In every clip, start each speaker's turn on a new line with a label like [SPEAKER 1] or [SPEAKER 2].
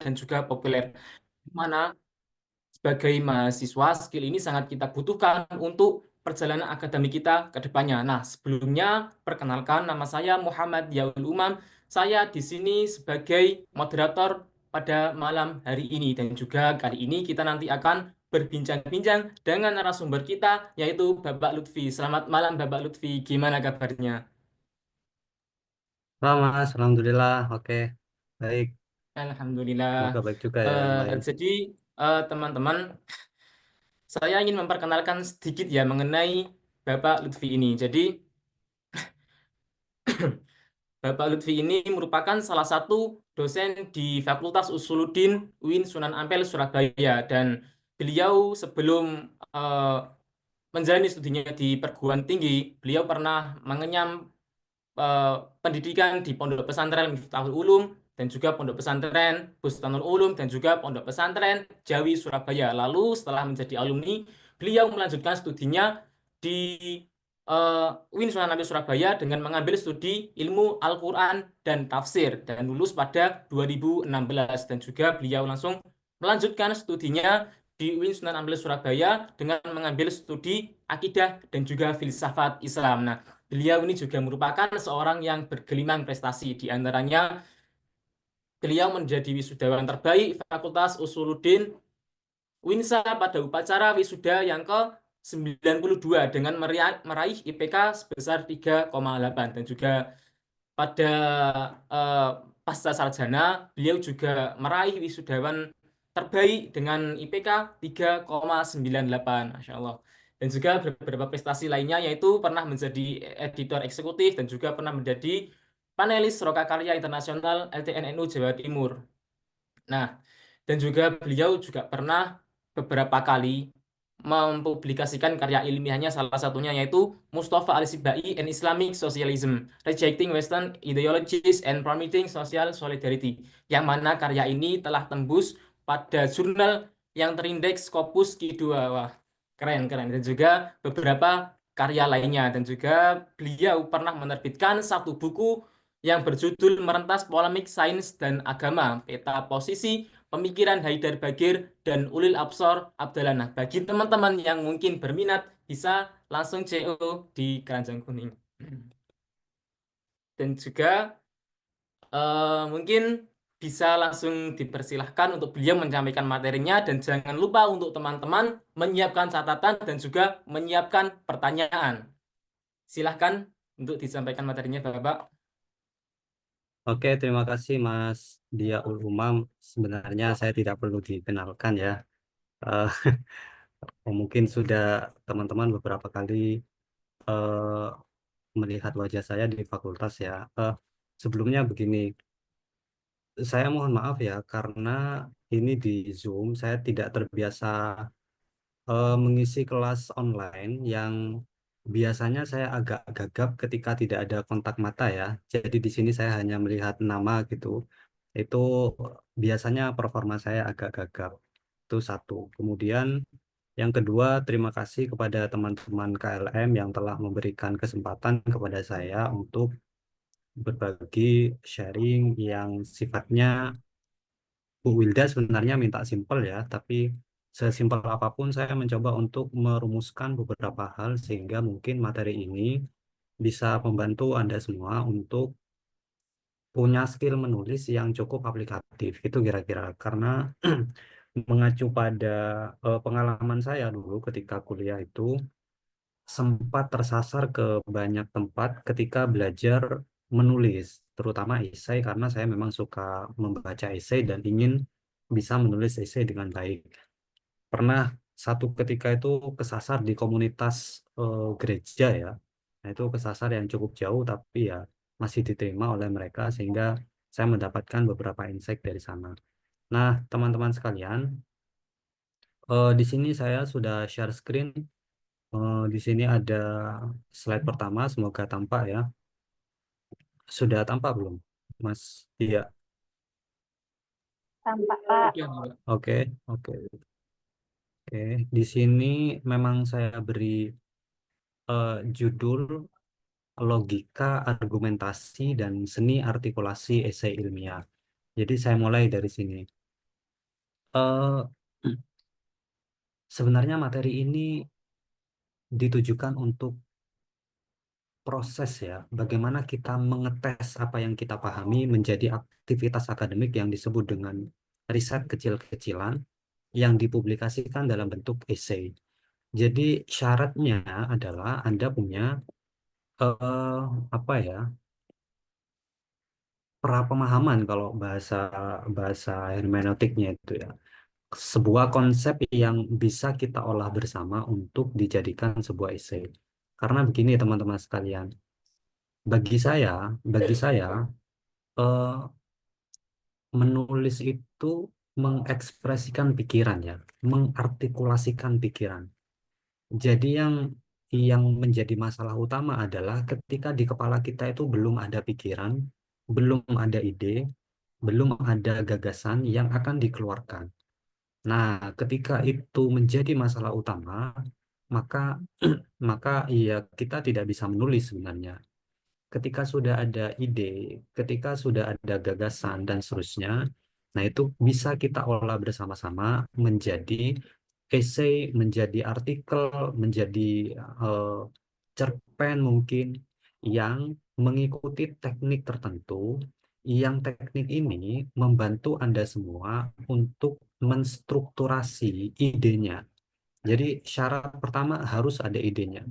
[SPEAKER 1] dan juga populer. Mana sebagai mahasiswa, skill ini sangat kita butuhkan untuk perjalanan akademik kita ke depannya. Nah, sebelumnya, perkenalkan nama saya Muhammad Yaul Umam. Saya di sini sebagai moderator pada malam hari ini. Dan juga kali ini kita nanti akan berbincang-bincang dengan narasumber kita, yaitu Bapak Lutfi. Selamat malam, Bapak Lutfi. Gimana kabarnya?
[SPEAKER 2] Halo Mas, Alhamdulillah. Oke, baik.
[SPEAKER 1] Alhamdulillah.
[SPEAKER 2] Semoga baik juga ya yang lain.
[SPEAKER 1] Jadi, teman-teman, saya ingin memperkenalkan sedikit ya mengenai Bapak Lutfi ini. Jadi, Bapak Lutfi ini merupakan salah satu dosen di Fakultas Usuluddin UIN Sunan Ampel, Surabaya. Dan beliau sebelum menjalani studinya di perguruan tinggi, beliau pernah mengenyam eh, pendidikan di Pondok Pesantren Miftahul Ulum dan juga Pondok Pesantren Bustanul Ulum dan juga Pondok Pesantren Jawi Surabaya. Lalu setelah menjadi alumni, beliau melanjutkan studinya di UIN Sunan Ampel Surabaya dengan mengambil studi ilmu Al-Quran dan tafsir dan lulus pada 2016 dan juga beliau langsung melanjutkan studinya di UIN Sunan Ampel Surabaya dengan mengambil studi akidah dan juga filsafat Islam. Nah, beliau ini juga merupakan seorang yang bergelimang prestasi. Di antaranya, beliau menjadi wisudawan terbaik Fakultas Usuluddin Winsa pada upacara wisuda yang ke-92 dengan meraih IPK sebesar 3,8. Dan juga pada eh, pasca sarjana, beliau juga meraih wisudawan terbaik dengan IPK 3,98. Masya Allah. Dan juga beberapa prestasi lainnya, yaitu pernah menjadi editor eksekutif dan juga pernah menjadi panelis Roka Karya Internasional LTNNU Jawa Timur. Nah, dan juga beliau juga pernah beberapa kali mempublikasikan karya ilmiahnya, salah satunya yaitu Mustafa Al-Sibai and Islamic Socialism, Rejecting Western Ideologies and Promoting Social Solidarity, yang mana karya ini telah tembus pada jurnal yang terindeks Scopus Q2. Wah, keren, keren. Dan juga beberapa karya lainnya. Dan juga beliau pernah menerbitkan satu buku yang berjudul Merentas Polemik Sains dan Agama, Peta Posisi Pemikiran Haidar Bagir dan Ulil Absor Abdallah. Nah, bagi teman-teman yang mungkin berminat, bisa langsung CO di Keranjang Kuning. Dan juga mungkin bisa langsung dipersilahkan untuk beliau menyampaikan materinya, dan jangan lupa untuk teman-teman menyiapkan catatan dan juga menyiapkan pertanyaan. Silahkan untuk disampaikan materinya, Bapak.
[SPEAKER 2] Oke, terima kasih Mas Diaul Umam. Sebenarnya saya tidak perlu dikenalkan ya. Eh, mungkin sudah teman-teman beberapa kali eh, melihat wajah saya di fakultas ya. Sebelumnya begini, saya mohon maaf ya karena ini di Zoom saya tidak terbiasa mengisi kelas online yang biasanya saya agak gagap ketika tidak ada kontak mata ya. Jadi di sini saya hanya melihat nama gitu. Itu biasanya performa saya agak gagap. Itu satu. Kemudian yang kedua, terima kasih kepada teman-teman KLM yang telah memberikan kesempatan kepada saya untuk berbagi sharing yang sifatnya Bu Wilda sebenarnya minta simpel ya, tapi sesimpel apapun saya mencoba untuk merumuskan beberapa hal sehingga mungkin materi ini bisa membantu Anda semua untuk punya skill menulis yang cukup aplikatif. Itu kira-kira karena mengacu pada pengalaman saya dulu ketika kuliah itu sempat tersasar ke banyak tempat ketika belajar menulis, terutama esai karena saya memang suka membaca esai dan ingin bisa menulis esai dengan baik. Pernah satu ketika itu kesasar di komunitas gereja ya. Nah, itu kesasar yang cukup jauh tapi ya masih diterima oleh mereka sehingga saya mendapatkan beberapa insight dari sana. Nah, teman-teman sekalian, di sini saya sudah share screen. Di sini ada slide pertama, semoga tampak ya. Sudah tampak belum, Mas? Iya.
[SPEAKER 3] Tampak, Pak.
[SPEAKER 1] Udah, Bapak.
[SPEAKER 2] Oke, oke, oke. Di sini memang saya beri judul logika, argumentasi, dan seni artikulasi esai ilmiah. Jadi saya mulai dari sini. Eh, sebenarnya materi ini ditujukan untuk proses ya, bagaimana kita mengetes apa yang kita pahami menjadi aktivitas akademik yang disebut dengan riset kecil-kecilan yang dipublikasikan dalam bentuk esai. Jadi syaratnya adalah Anda punya eh, apa ya, pemahaman kalau bahasa bahasa hermeneutiknya itu ya, sebuah konsep yang bisa kita olah bersama untuk dijadikan sebuah esai. Karena begini teman-teman sekalian, bagi saya, bagi saya eh, menulis itu mengekspresikan pikiran ya, mengartikulasikan pikiran. Jadi yang menjadi masalah utama adalah ketika di kepala kita itu belum ada pikiran, belum ada ide, belum ada gagasan yang akan dikeluarkan. Nah, ketika itu menjadi masalah utama, maka maka iya kita tidak bisa menulis sebenarnya. Ketika sudah ada ide, ketika sudah ada gagasan dan seterusnya, nah itu bisa kita olah bersama-sama menjadi esai, menjadi artikel, menjadi eh, cerpen mungkin yang mengikuti teknik tertentu, yang teknik ini membantu Anda semua untuk menstrukturasi idenya. Jadi syarat pertama harus ada idenya.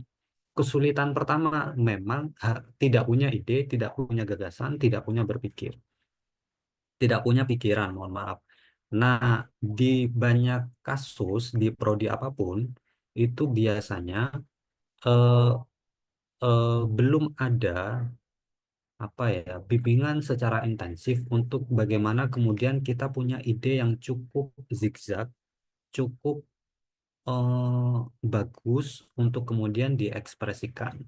[SPEAKER 2] Kesulitan pertama memang tidak punya ide, tidak punya gagasan, tidak punya berpikir, tidak punya pikiran, mohon maaf. Nah, di banyak kasus, di prodi apapun, itu biasanya eh, belum ada apa ya, bimbingan secara intensif untuk bagaimana kemudian kita punya ide yang cukup zigzag, cukup bagus untuk kemudian diekspresikan.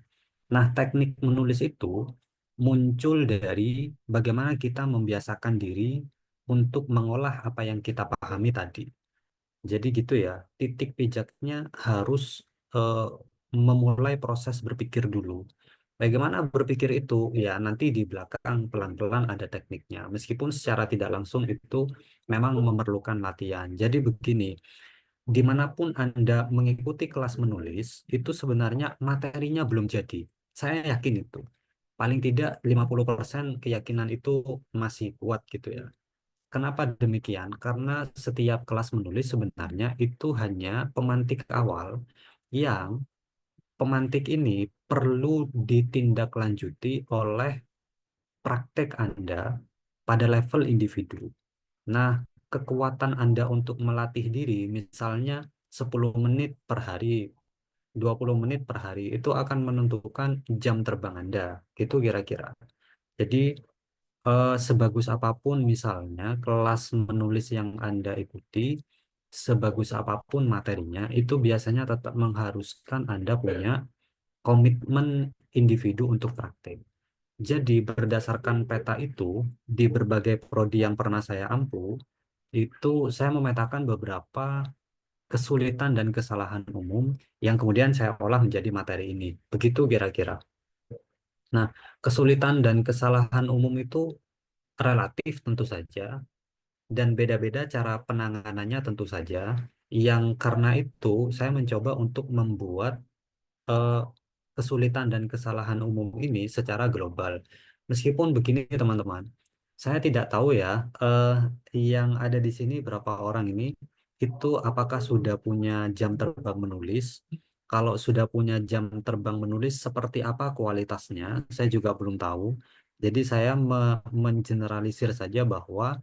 [SPEAKER 2] Nah, teknik menulis itu muncul dari bagaimana kita membiasakan diri untuk mengolah apa yang kita pahami tadi. Jadi gitu ya, titik pijaknya harus eh, memulai proses berpikir dulu. Bagaimana berpikir itu? Ya, nanti di belakang pelan-pelan ada tekniknya. Meskipun secara tidak langsung itu memang memerlukan latihan. Jadi begini, dimanapun Anda mengikuti kelas menulis, itu sebenarnya materinya belum jadi. Saya yakin itu. Paling tidak 50% keyakinan itu masih kuat gitu ya. Kenapa demikian? Karena setiap kelas menulis sebenarnya itu hanya pemantik awal yang pemantik ini perlu ditindaklanjuti oleh praktek Anda pada level individu. Nah, kekuatan Anda untuk melatih diri, misalnya 10 menit per hari, 20 menit per hari, itu akan menentukan jam terbang Anda. Gitu kira-kira. Jadi, sebagus apapun misalnya kelas menulis yang Anda ikuti, sebagus apapun materinya, itu biasanya tetap mengharuskan Anda punya komitmen individu untuk praktek. Jadi berdasarkan peta itu, di berbagai prodi yang pernah saya ampu, itu saya memetakan beberapa kesulitan dan kesalahan umum yang kemudian saya olah menjadi materi ini. Begitu kira-kira. Nah, kesulitan dan kesalahan umum itu relatif tentu saja, dan beda-beda cara penanganannya tentu saja. Yang karena itu saya mencoba untuk membuat eh, kesulitan dan kesalahan umum ini secara global. Meskipun begini, teman-teman, saya tidak tahu ya, eh, yang ada di sini berapa orang ini itu apakah sudah punya jam terbang menulis. Kalau sudah punya jam terbang menulis, seperti apa kualitasnya, saya juga belum tahu. Jadi saya mengeneralisir saja bahwa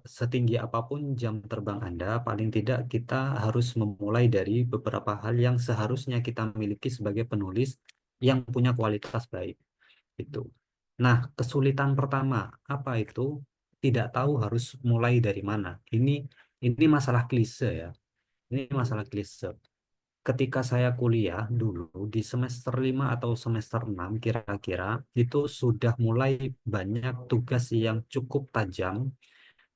[SPEAKER 2] setinggi apapun jam terbang Anda, paling tidak kita harus memulai dari beberapa hal yang seharusnya kita miliki sebagai penulis yang punya kualitas baik. Itu. Nah, kesulitan pertama apa itu? Tidak tahu harus mulai dari mana. Ini masalah klise ya. Ini masalah klise. Ketika saya kuliah dulu di semester 5 atau semester 6 kira-kira itu sudah mulai banyak tugas yang cukup tajam,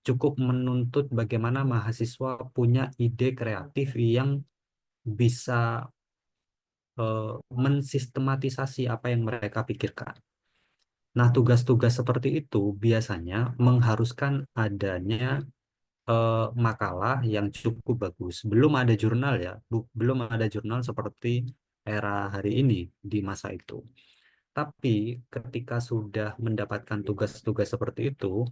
[SPEAKER 2] cukup menuntut bagaimana mahasiswa punya ide kreatif yang bisa mensistematisasi apa yang mereka pikirkan. Nah, tugas-tugas seperti itu biasanya mengharuskan adanya makalah yang cukup bagus. Belum ada jurnal ya, belum ada jurnal seperti era hari ini di masa itu. Tapi ketika sudah mendapatkan tugas-tugas seperti itu,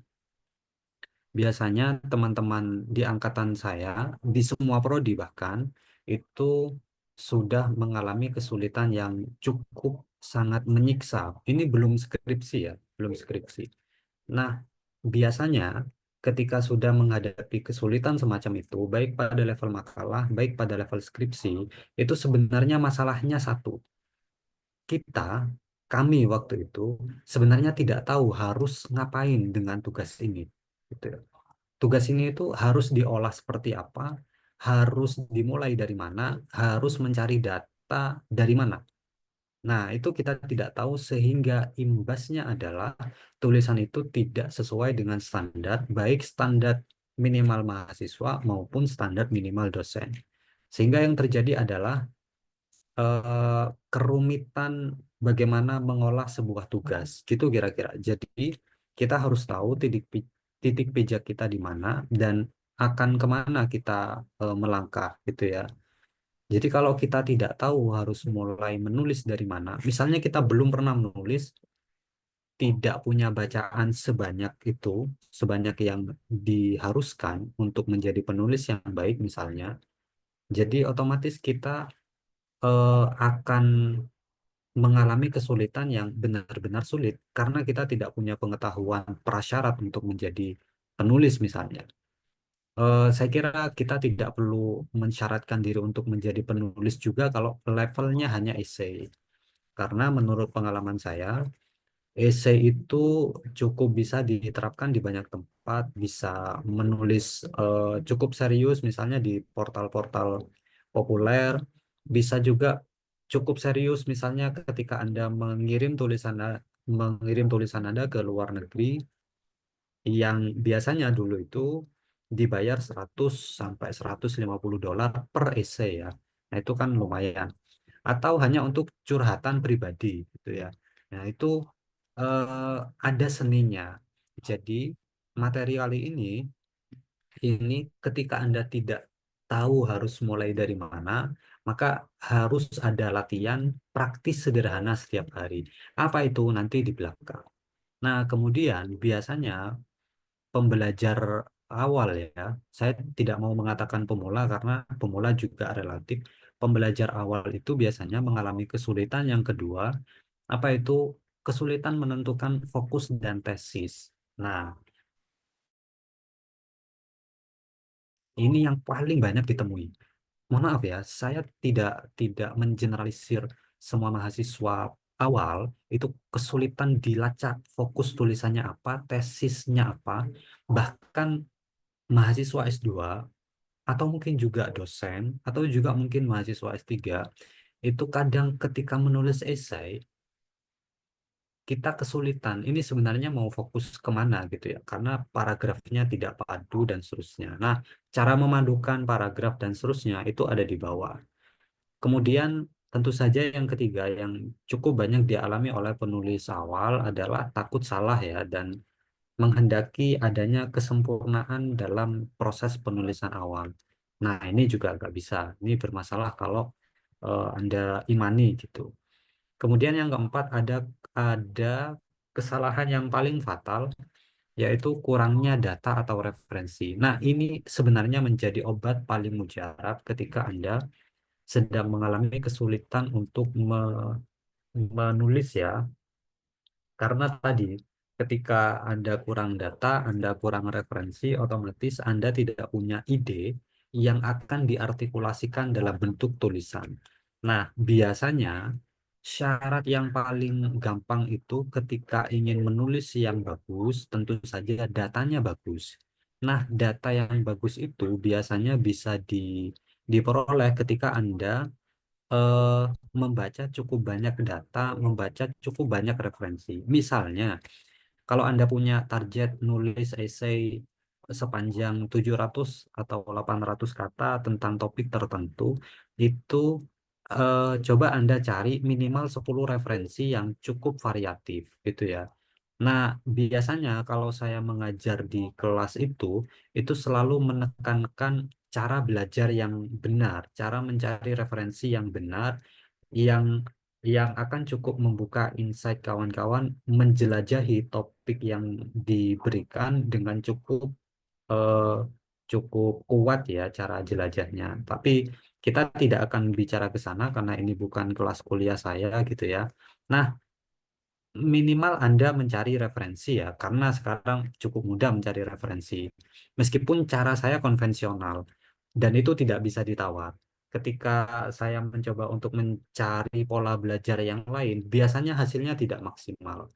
[SPEAKER 2] biasanya teman-teman di angkatan saya, di semua prodi bahkan, itu sudah mengalami kesulitan yang cukup sangat menyiksa. Ini belum skripsi ya, belum skripsi. Nah, biasanya ketika sudah menghadapi kesulitan semacam itu, baik pada level makalah, baik pada level skripsi, itu sebenarnya masalahnya satu. Kita, kami waktu itu sebenarnya tidak tahu harus ngapain dengan tugas ini. Gitu ya. Tugas ini itu harus diolah seperti apa, harus dimulai dari mana, harus mencari data dari mana. Nah, itu kita tidak tahu sehingga imbasnya adalah tulisan itu tidak sesuai dengan standar, baik standar minimal mahasiswa maupun standar minimal dosen. Sehingga yang terjadi adalah kerumitan bagaimana mengolah sebuah tugas, gitu kira-kira. Jadi, kita harus tahu titik pijak kita di mana dan akan kemana kita melangkah, gitu ya. Jadi kalau kita tidak tahu harus mulai menulis dari mana, misalnya kita belum pernah menulis, tidak punya bacaan sebanyak itu, sebanyak yang diharuskan untuk menjadi penulis yang baik misalnya, jadi otomatis kita akan mengalami kesulitan yang benar-benar sulit karena kita tidak punya pengetahuan prasyarat untuk menjadi penulis misalnya. Saya kira kita tidak perlu mensyaratkan diri untuk menjadi penulis juga kalau levelnya hanya esai. Karena menurut pengalaman saya, esai itu cukup bisa diterapkan di banyak tempat, bisa menulis cukup serius misalnya di portal-portal populer, bisa juga cukup serius misalnya ketika Anda mengirim tulisan Anda ke luar negeri yang biasanya dulu itu dibayar 100 sampai $150 per essay ya. Nah, itu kan lumayan. Atau hanya untuk curhatan pribadi gitu ya. Nah, itu ada seninya. Jadi, materi kali ini ketika Anda tidak tahu harus mulai dari mana, maka harus ada latihan praktis sederhana setiap hari. Apa itu nanti di belakang. Nah, kemudian biasanya pembelajar awal ya, saya tidak mau mengatakan pemula karena pemula juga relatif. Pembelajar awal itu biasanya mengalami kesulitan yang kedua, apa itu kesulitan menentukan fokus dan tesis. Nah, ini yang paling banyak ditemui. Mohon maaf ya, saya tidak mengeneralisir semua mahasiswa awal itu kesulitan dilacak fokus tulisannya apa, tesisnya apa. Bahkan mahasiswa S2 atau mungkin juga dosen atau juga mungkin mahasiswa S3 itu kadang ketika menulis esai kita kesulitan ini sebenarnya mau fokus kemana gitu ya karena paragrafnya tidak padu dan seterusnya. Nah, cara memadukan paragraf dan seterusnya itu ada di bawah. Kemudian tentu saja yang ketiga yang cukup banyak dialami oleh penulis awal adalah takut salah ya dan menghendaki adanya kesempurnaan dalam proses penulisan awal. Nah, ini juga agak bisa. Ini bermasalah kalau Anda imani gitu. Kemudian yang keempat ada kesalahan yang paling fatal yaitu kurangnya data atau referensi. Nah, ini sebenarnya menjadi obat paling mujarab ketika Anda sedang mengalami kesulitan untuk menulis ya, karena tadi ketika Anda kurang data, Anda kurang referensi, otomatis Anda tidak punya ide yang akan diartikulasikan dalam bentuk tulisan. Nah, biasanya syarat yang paling gampang itu ketika ingin menulis yang bagus, tentu saja datanya bagus. Nah, data yang bagus itu biasanya bisa diperoleh ketika Anda eh, membaca cukup banyak data, membaca cukup banyak referensi. Misalnya, kalau Anda punya target nulis esai sepanjang 700 atau 800 kata tentang topik tertentu, itu coba Anda cari minimal 10 referensi yang cukup variatif gitu ya. Nah, biasanya kalau saya mengajar di kelas itu selalu menekankan cara belajar yang benar, cara mencari referensi yang benar, yang yang akan cukup membuka insight kawan-kawan menjelajahi topik yang diberikan dengan eh, cukup kuat ya cara jelajahnya. Tapi kita tidak akan bicara ke sana karena ini bukan kelas kuliah saya gitu ya. Nah, minimal Anda mencari referensi ya, karena sekarang cukup mudah mencari referensi. Meskipun cara saya konvensional dan itu tidak bisa ditawar. Ketika saya mencoba untuk mencari pola belajar yang lain, biasanya hasilnya tidak maksimal.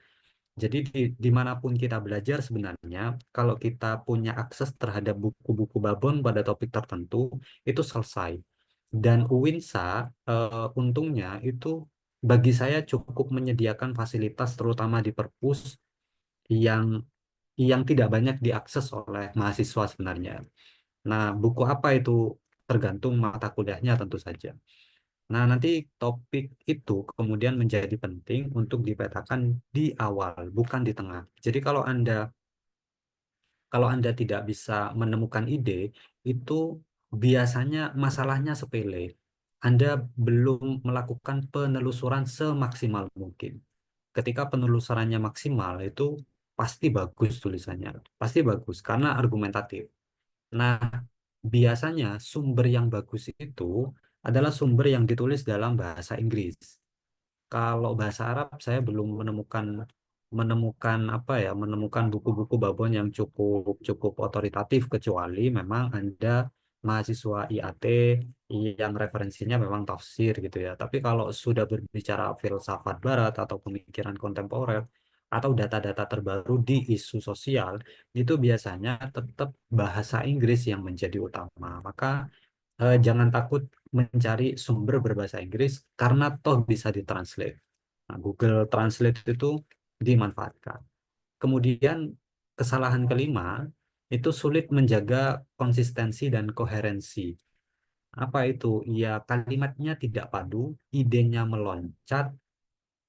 [SPEAKER 2] Jadi dimanapun kita belajar sebenarnya, kalau kita punya akses terhadap buku-buku babon pada topik tertentu, itu selesai. Dan UINSA untungnya itu bagi saya cukup menyediakan fasilitas terutama di perpus yang tidak banyak diakses oleh mahasiswa sebenarnya. Nah, buku apa itu tergantung mata kuliahnya tentu saja. Nah, nanti topik itu kemudian menjadi penting untuk dipetakan di awal, bukan di tengah. Jadi kalau Anda tidak bisa menemukan ide, itu biasanya masalahnya sepele. Anda belum melakukan penelusuran semaksimal mungkin. Ketika penelusurannya maksimal, itu pasti bagus tulisannya. Pasti bagus karena argumentatif. Nah, biasanya sumber yang bagus itu adalah sumber yang ditulis dalam bahasa Inggris. Kalau bahasa Arab saya belum menemukan menemukan apa ya, menemukan buku-buku babon yang cukup cukup otoritatif kecuali memang Anda mahasiswa IAT yang referensinya memang tafsir gitu ya. Tapi kalau sudah berbicara filsafat barat atau pemikiran kontemporer atau data-data terbaru di isu sosial, itu biasanya tetap bahasa Inggris yang menjadi utama. Maka jangan takut mencari sumber berbahasa Inggris karena toh bisa ditranslate. Nah, Google Translate itu dimanfaatkan. Kemudian kesalahan kelima itu sulit menjaga konsistensi dan koherensi. Apa itu? Ya kalimatnya tidak padu, idenya meloncat,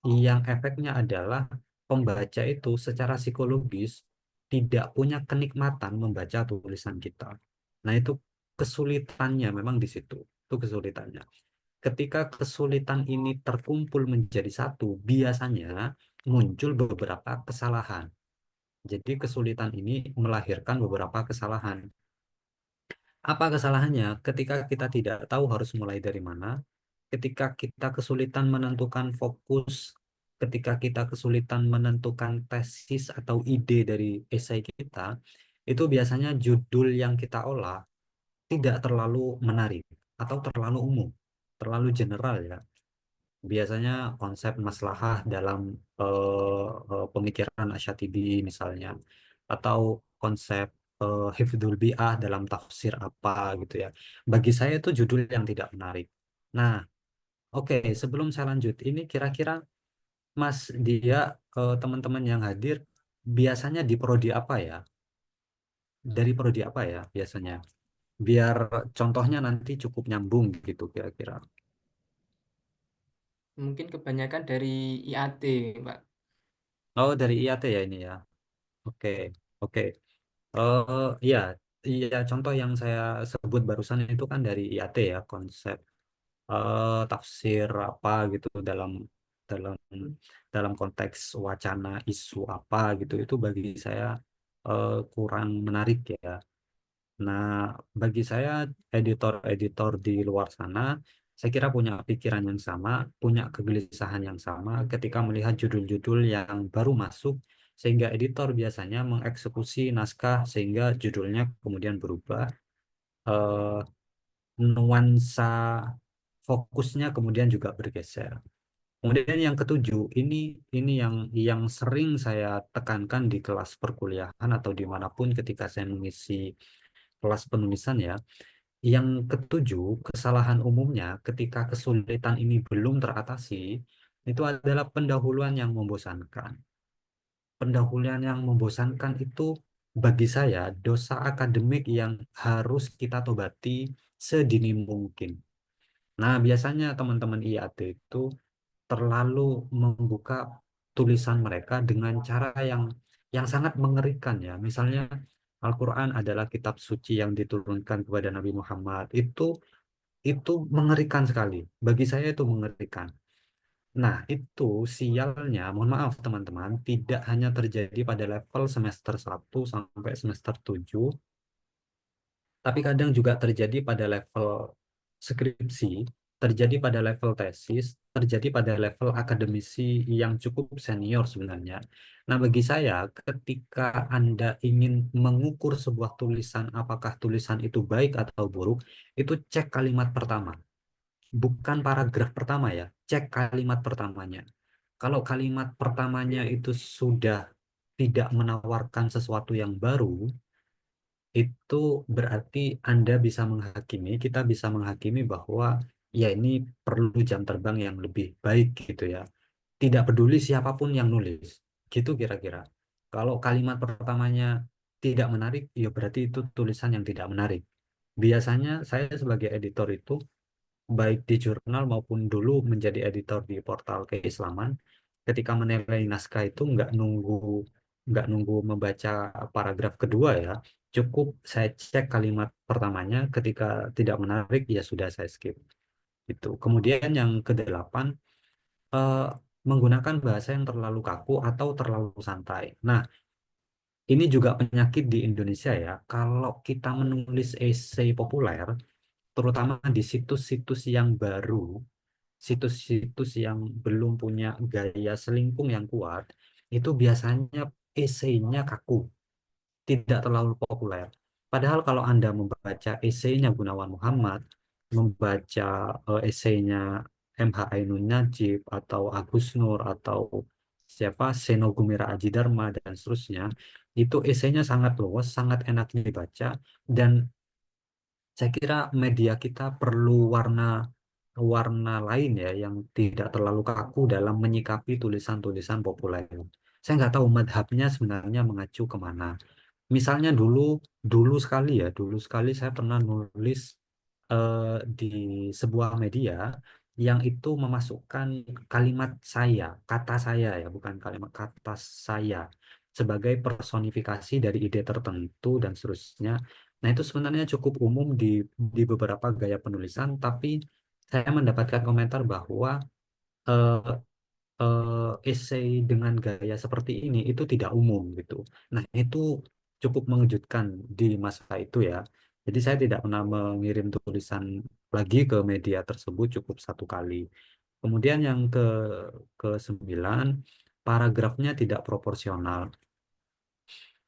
[SPEAKER 2] yang efeknya adalah pembaca itu secara psikologis tidak punya kenikmatan membaca tulisan kita. Nah, itu kesulitannya memang di situ. Itu kesulitannya. Ketika kesulitan ini terkumpul menjadi satu, biasanya muncul beberapa kesalahan. Jadi kesulitan ini melahirkan beberapa kesalahan. Apa kesalahannya? Ketika kita tidak tahu harus mulai dari mana, ketika kita kesulitan menentukan fokus, ketika kita kesulitan menentukan tesis atau ide dari esai kita, itu biasanya judul yang kita olah tidak terlalu menarik atau terlalu umum, terlalu general ya. Biasanya konsep maslahah dalam pemikiran Asyatibi misalnya, atau konsep hifdzul bi'ah dalam tafsir apa gitu ya. Bagi saya itu judul yang tidak menarik. Nah, oke, sebelum saya lanjut, ini kira-kira Mas dia teman-teman yang hadir biasanya di prodi apa ya? Dari prodi apa ya biasanya? Biar contohnya nanti cukup nyambung gitu kira-kira.
[SPEAKER 1] Mungkin kebanyakan dari IAT, Pak.
[SPEAKER 2] Oh, dari IAT ya ini ya. Oke, oke. Iya, iya contoh yang saya sebut barusan itu kan dari IAT ya, konsep tafsir apa gitu dalam dalam konteks wacana isu apa gitu itu bagi saya kurang menarik ya. Nah, bagi saya editor-editor di luar sana, saya kira punya pikiran yang sama, punya kegelisahan yang sama ketika melihat judul-judul yang baru masuk, sehingga editor biasanya mengeksekusi naskah sehingga judulnya kemudian berubah, eh, nuansa fokusnya kemudian juga bergeser. Kemudian yang ketujuh, ini yang sering saya tekankan di kelas perkuliahan atau dimanapun ketika saya mengisi kelas penulisan ya. Yang ketujuh, kesalahan umumnya ketika kesulitan ini belum teratasi, itu adalah pendahuluan yang membosankan. Pendahuluan yang membosankan itu bagi saya dosa akademik yang harus kita tobati sedini mungkin. Nah, biasanya teman-teman IAT itu terlalu membuka tulisan mereka dengan cara yang sangat mengerikan ya. Misalnya Al-Quran adalah kitab suci yang diturunkan kepada Nabi Muhammad. Itu mengerikan sekali. Bagi saya itu mengerikan. Nah, itu sialnya, mohon maaf teman-teman, tidak hanya terjadi pada level semester 1 sampai semester 7, tapi kadang juga terjadi pada level skripsi, terjadi pada level tesis, terjadi pada level akademisi yang cukup senior sebenarnya. Nah, bagi saya, ketika Anda ingin mengukur sebuah tulisan, apakah tulisan itu baik atau buruk, itu cek kalimat pertama. Bukan paragraf pertama ya, cek kalimat pertamanya. Kalau kalimat pertamanya itu sudah tidak menawarkan sesuatu yang baru, itu berarti Anda bisa menghakimi, kita bisa menghakimi bahwa ya ini perlu jam terbang yang lebih baik gitu ya. Tidak peduli siapapun yang nulis, gitu kira-kira. Kalau kalimat pertamanya tidak menarik, ya berarti itu tulisan yang tidak menarik. Biasanya saya sebagai editor itu baik di jurnal maupun dulu menjadi editor di portal keislaman, ketika menilai naskah itu nggak nunggu membaca paragraf kedua ya, cukup saya cek kalimat pertamanya, ketika tidak menarik ya sudah saya skip itu. Kemudian yang kedelapan, eh, menggunakan bahasa yang terlalu kaku atau terlalu santai. Nah, ini juga penyakit di Indonesia ya. Kalau kita menulis esai populer, terutama di situs-situs yang baru, situs-situs yang belum punya gaya selingkung yang kuat, itu biasanya esainya kaku, tidak terlalu populer. Padahal kalau Anda membaca esainya Gunawan Muhammad, membaca esainya MH Ainun Najib atau Agus Nur atau siapa Seno Gumira Aji Dharma dan seterusnya, itu esainya sangat luas, sangat enak dibaca, dan saya kira media kita perlu warna warna lain ya yang tidak terlalu kaku dalam menyikapi tulisan-tulisan populer. Saya nggak tahu madhabnya sebenarnya mengacu kemana. Misalnya dulu sekali saya pernah nulis eh, di sebuah media yang itu memasukkan kalimat saya, kata saya ya, bukan kalimat kata saya sebagai personifikasi dari ide tertentu dan seterusnya. Nah, itu sebenarnya cukup umum di beberapa gaya penulisan, tapi saya mendapatkan komentar bahwa eh, esai dengan gaya seperti ini itu tidak umum gitu. Nah, itu cukup mengejutkan di masa itu ya. Jadi saya tidak pernah mengirim tulisan lagi ke media tersebut, cukup satu kali. Kemudian yang ke sembilan, paragrafnya tidak proporsional.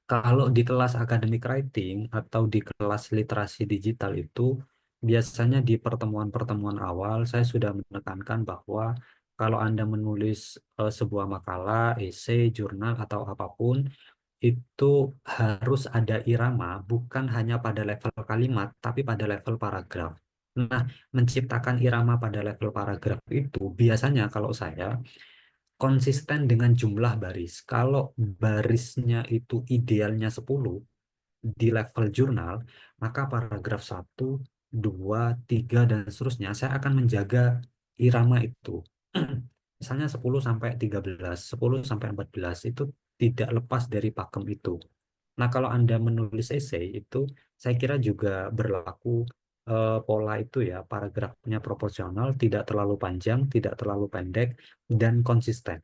[SPEAKER 2] Kalau di kelas academic writing atau di kelas literasi digital itu, biasanya di pertemuan-pertemuan awal saya sudah menekankan bahwa kalau Anda menulis sebuah makalah, esai, jurnal, atau apapun, itu harus ada irama, bukan hanya pada level kalimat, tapi pada level paragraf. Nah, menciptakan irama pada level paragraf itu biasanya kalau saya konsisten dengan jumlah baris. Kalau barisnya itu idealnya 10 di level jurnal, maka paragraf 1, 2, 3, dan seterusnya saya akan menjaga irama itu. Misalnya 10 sampai 13, 10 sampai 14 itu tidak lepas dari pakem itu. Nah, kalau Anda menulis esai itu, saya kira juga berlaku pola itu ya, paragrafnya proporsional, tidak terlalu panjang, tidak terlalu pendek, dan konsisten.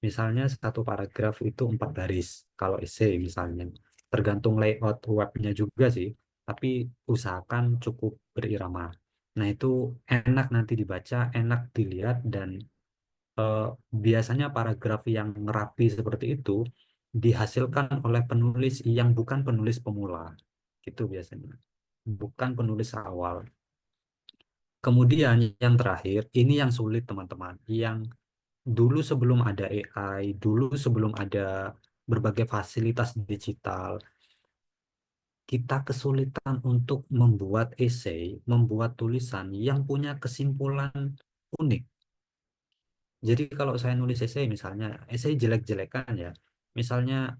[SPEAKER 2] Misalnya satu paragraf itu 4 baris, kalau essay misalnya. Tergantung layout webnya juga sih, tapi usahakan cukup berirama. Nah, itu enak nanti dibaca, enak dilihat, dan eh, biasanya paragraf yang rapi seperti itu dihasilkan oleh penulis yang bukan penulis pemula. Gitu biasanya. Bukan penulis awal. Kemudian yang terakhir, ini yang sulit teman-teman. Yang dulu sebelum ada AI, dulu sebelum ada berbagai fasilitas digital, kita kesulitan untuk membuat esai, membuat tulisan yang punya kesimpulan unik. Jadi kalau saya nulis esai misalnya, esai jelek-jelekan ya, misalnya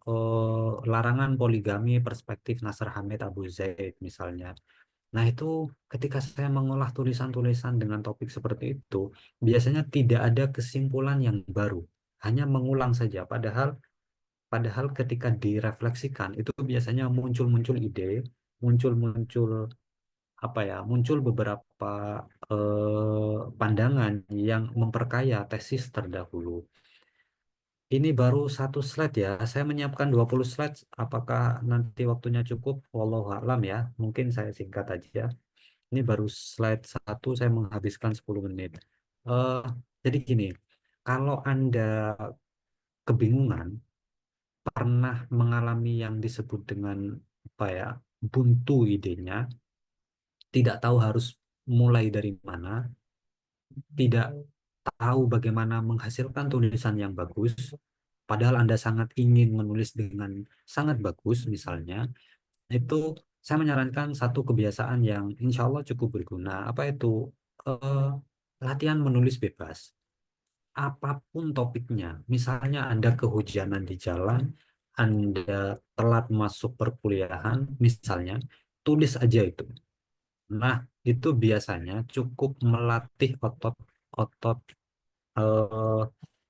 [SPEAKER 2] larangan poligami perspektif Nasr Hamid Abu Zaid misalnya. Nah, itu ketika saya mengolah tulisan-tulisan dengan topik seperti itu, biasanya tidak ada kesimpulan yang baru. hanya mengulang saja. Padahal padahal ketika direfleksikan itu biasanya muncul-muncul ide, muncul-muncul apa ya, muncul beberapa pandangan yang memperkaya tesis terdahulu. Ini baru satu slide ya. Saya menyiapkan 20 slide. Apakah nanti waktunya cukup? Wallahu a'lam ya. Mungkin saya singkat aja. Ini baru slide satu, saya menghabiskan 10 menit. Eh, jadi gini, kalau Anda kebingungan, pernah mengalami yang disebut dengan apa ya, buntu idenya, tidak tahu harus mulai dari mana, tidak tahu bagaimana menghasilkan tulisan yang bagus, padahal Anda sangat ingin menulis dengan sangat bagus, misalnya, itu saya menyarankan satu kebiasaan yang insya Allah cukup berguna. Apa itu? Eh, Latihan menulis bebas. Apapun topiknya. Misalnya Anda kehujanan di jalan, Anda telat masuk perkuliahan, misalnya, tulis aja itu. Nah, itu biasanya cukup melatih otot eh,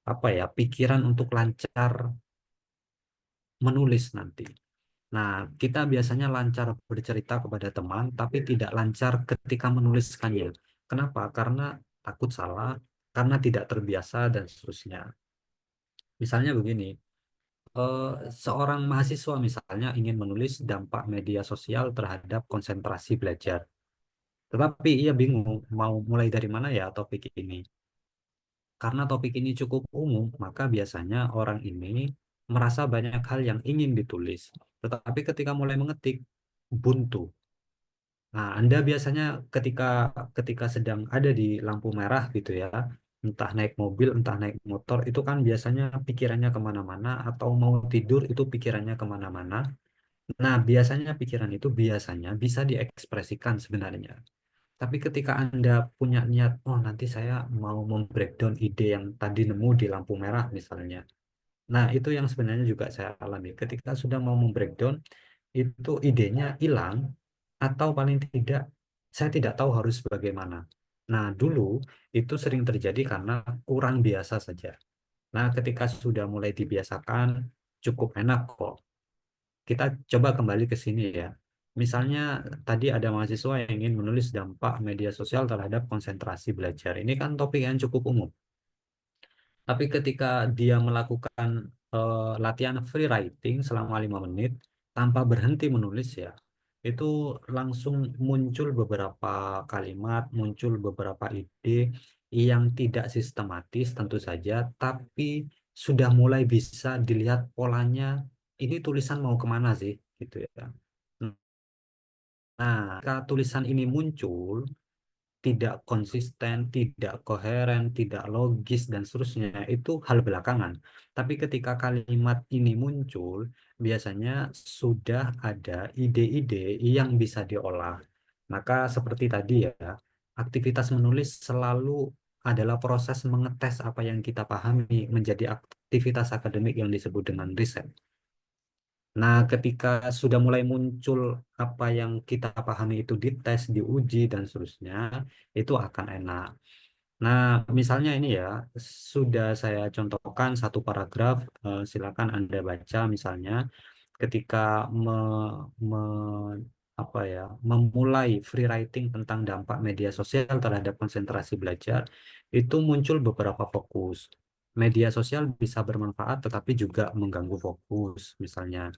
[SPEAKER 2] apa ya, pikiran untuk lancar menulis nanti. Nah, kita biasanya lancar bercerita kepada teman, tapi tidak lancar ketika menuliskannya. Kenapa? Karena takut salah, karena tidak terbiasa, dan seterusnya. Misalnya begini, eh, seorang mahasiswa misalnya ingin menulis dampak media sosial terhadap konsentrasi belajar. Tetapi ia bingung mau mulai dari mana ya topik ini. Karena topik ini cukup umum, maka biasanya orang ini merasa banyak hal yang ingin ditulis. Tetapi ketika mulai mengetik, buntu. Nah, Anda biasanya ketika ketika sedang ada di lampu merah gitu ya, entah naik mobil, entah naik motor, itu kan biasanya pikirannya kemana-mana, atau mau tidur itu pikirannya kemana-mana. Nah, biasanya pikiran itu biasanya bisa diekspresikan sebenarnya. Tapi ketika Anda punya niat, oh nanti saya mau membreakdown ide yang tadi nemu di lampu merah misalnya. Nah, itu yang sebenarnya juga saya alami. Ketika sudah mau membreakdown, itu idenya hilang, atau paling tidak saya tidak tahu harus bagaimana. Nah, dulu itu sering terjadi karena kurang biasa saja. Nah, ketika sudah mulai dibiasakan, cukup enak kok. Kita coba kembali ke sini ya. Misalnya tadi ada mahasiswa yang ingin menulis dampak media sosial terhadap konsentrasi belajar. Ini kan topik yang cukup umum. Tapi ketika dia melakukan latihan free writing selama 5 menit tanpa berhenti menulis ya, itu langsung muncul beberapa kalimat, muncul beberapa ide yang tidak sistematis tentu saja, tapi sudah mulai bisa dilihat polanya. Ini tulisan mau kemana sih, gitu ya. Nah, ketika tulisan ini muncul, tidak konsisten, tidak koheren, tidak logis, dan seterusnya, itu hal belakangan. Tapi ketika kalimat ini muncul, biasanya sudah ada ide-ide yang bisa diolah. Maka seperti tadi ya, aktivitas menulis selalu adalah proses mengetes apa yang kita pahami menjadi aktivitas akademik yang disebut dengan riset. Nah, ketika sudah mulai muncul apa yang kita pahami itu dites, diuji, dan seterusnya, itu akan enak. Nah, misalnya ini ya, sudah saya contohkan satu paragraf, silakan Anda baca misalnya ketika apa ya, memulai free writing tentang dampak media sosial terhadap konsentrasi belajar, itu muncul beberapa fokus. Media sosial bisa bermanfaat tetapi juga mengganggu fokus, misalnya.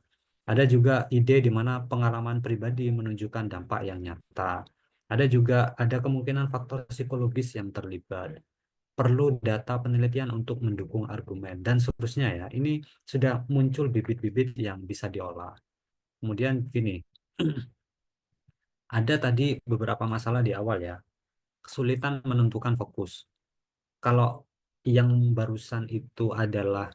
[SPEAKER 2] Ada juga ide di mana pengalaman pribadi menunjukkan dampak yang nyata. Ada juga ada kemungkinan faktor psikologis yang terlibat. Perlu data penelitian untuk mendukung argumen dan seterusnya ya. Ini sudah muncul bibit-bibit yang bisa diolah. Kemudian gini, ada tadi beberapa masalah di awal ya. Kesulitan menentukan fokus. Kalau yang barusan itu adalah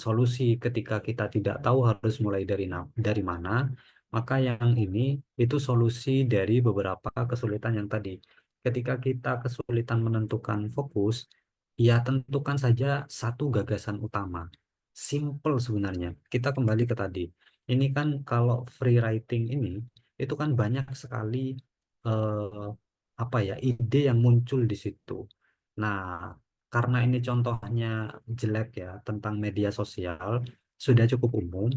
[SPEAKER 2] solusi ketika kita tidak tahu harus mulai dari mana, maka yang ini itu solusi dari beberapa kesulitan yang tadi. Ketika kita kesulitan menentukan fokus, ya tentukan saja satu gagasan utama. Simple sebenarnya. Kita kembali ke tadi. Ini kan kalau free writing ini, itu kan banyak sekali apa ya, ide yang muncul di situ. Nah, karena ini contohnya jelek ya tentang media sosial, sudah cukup umum,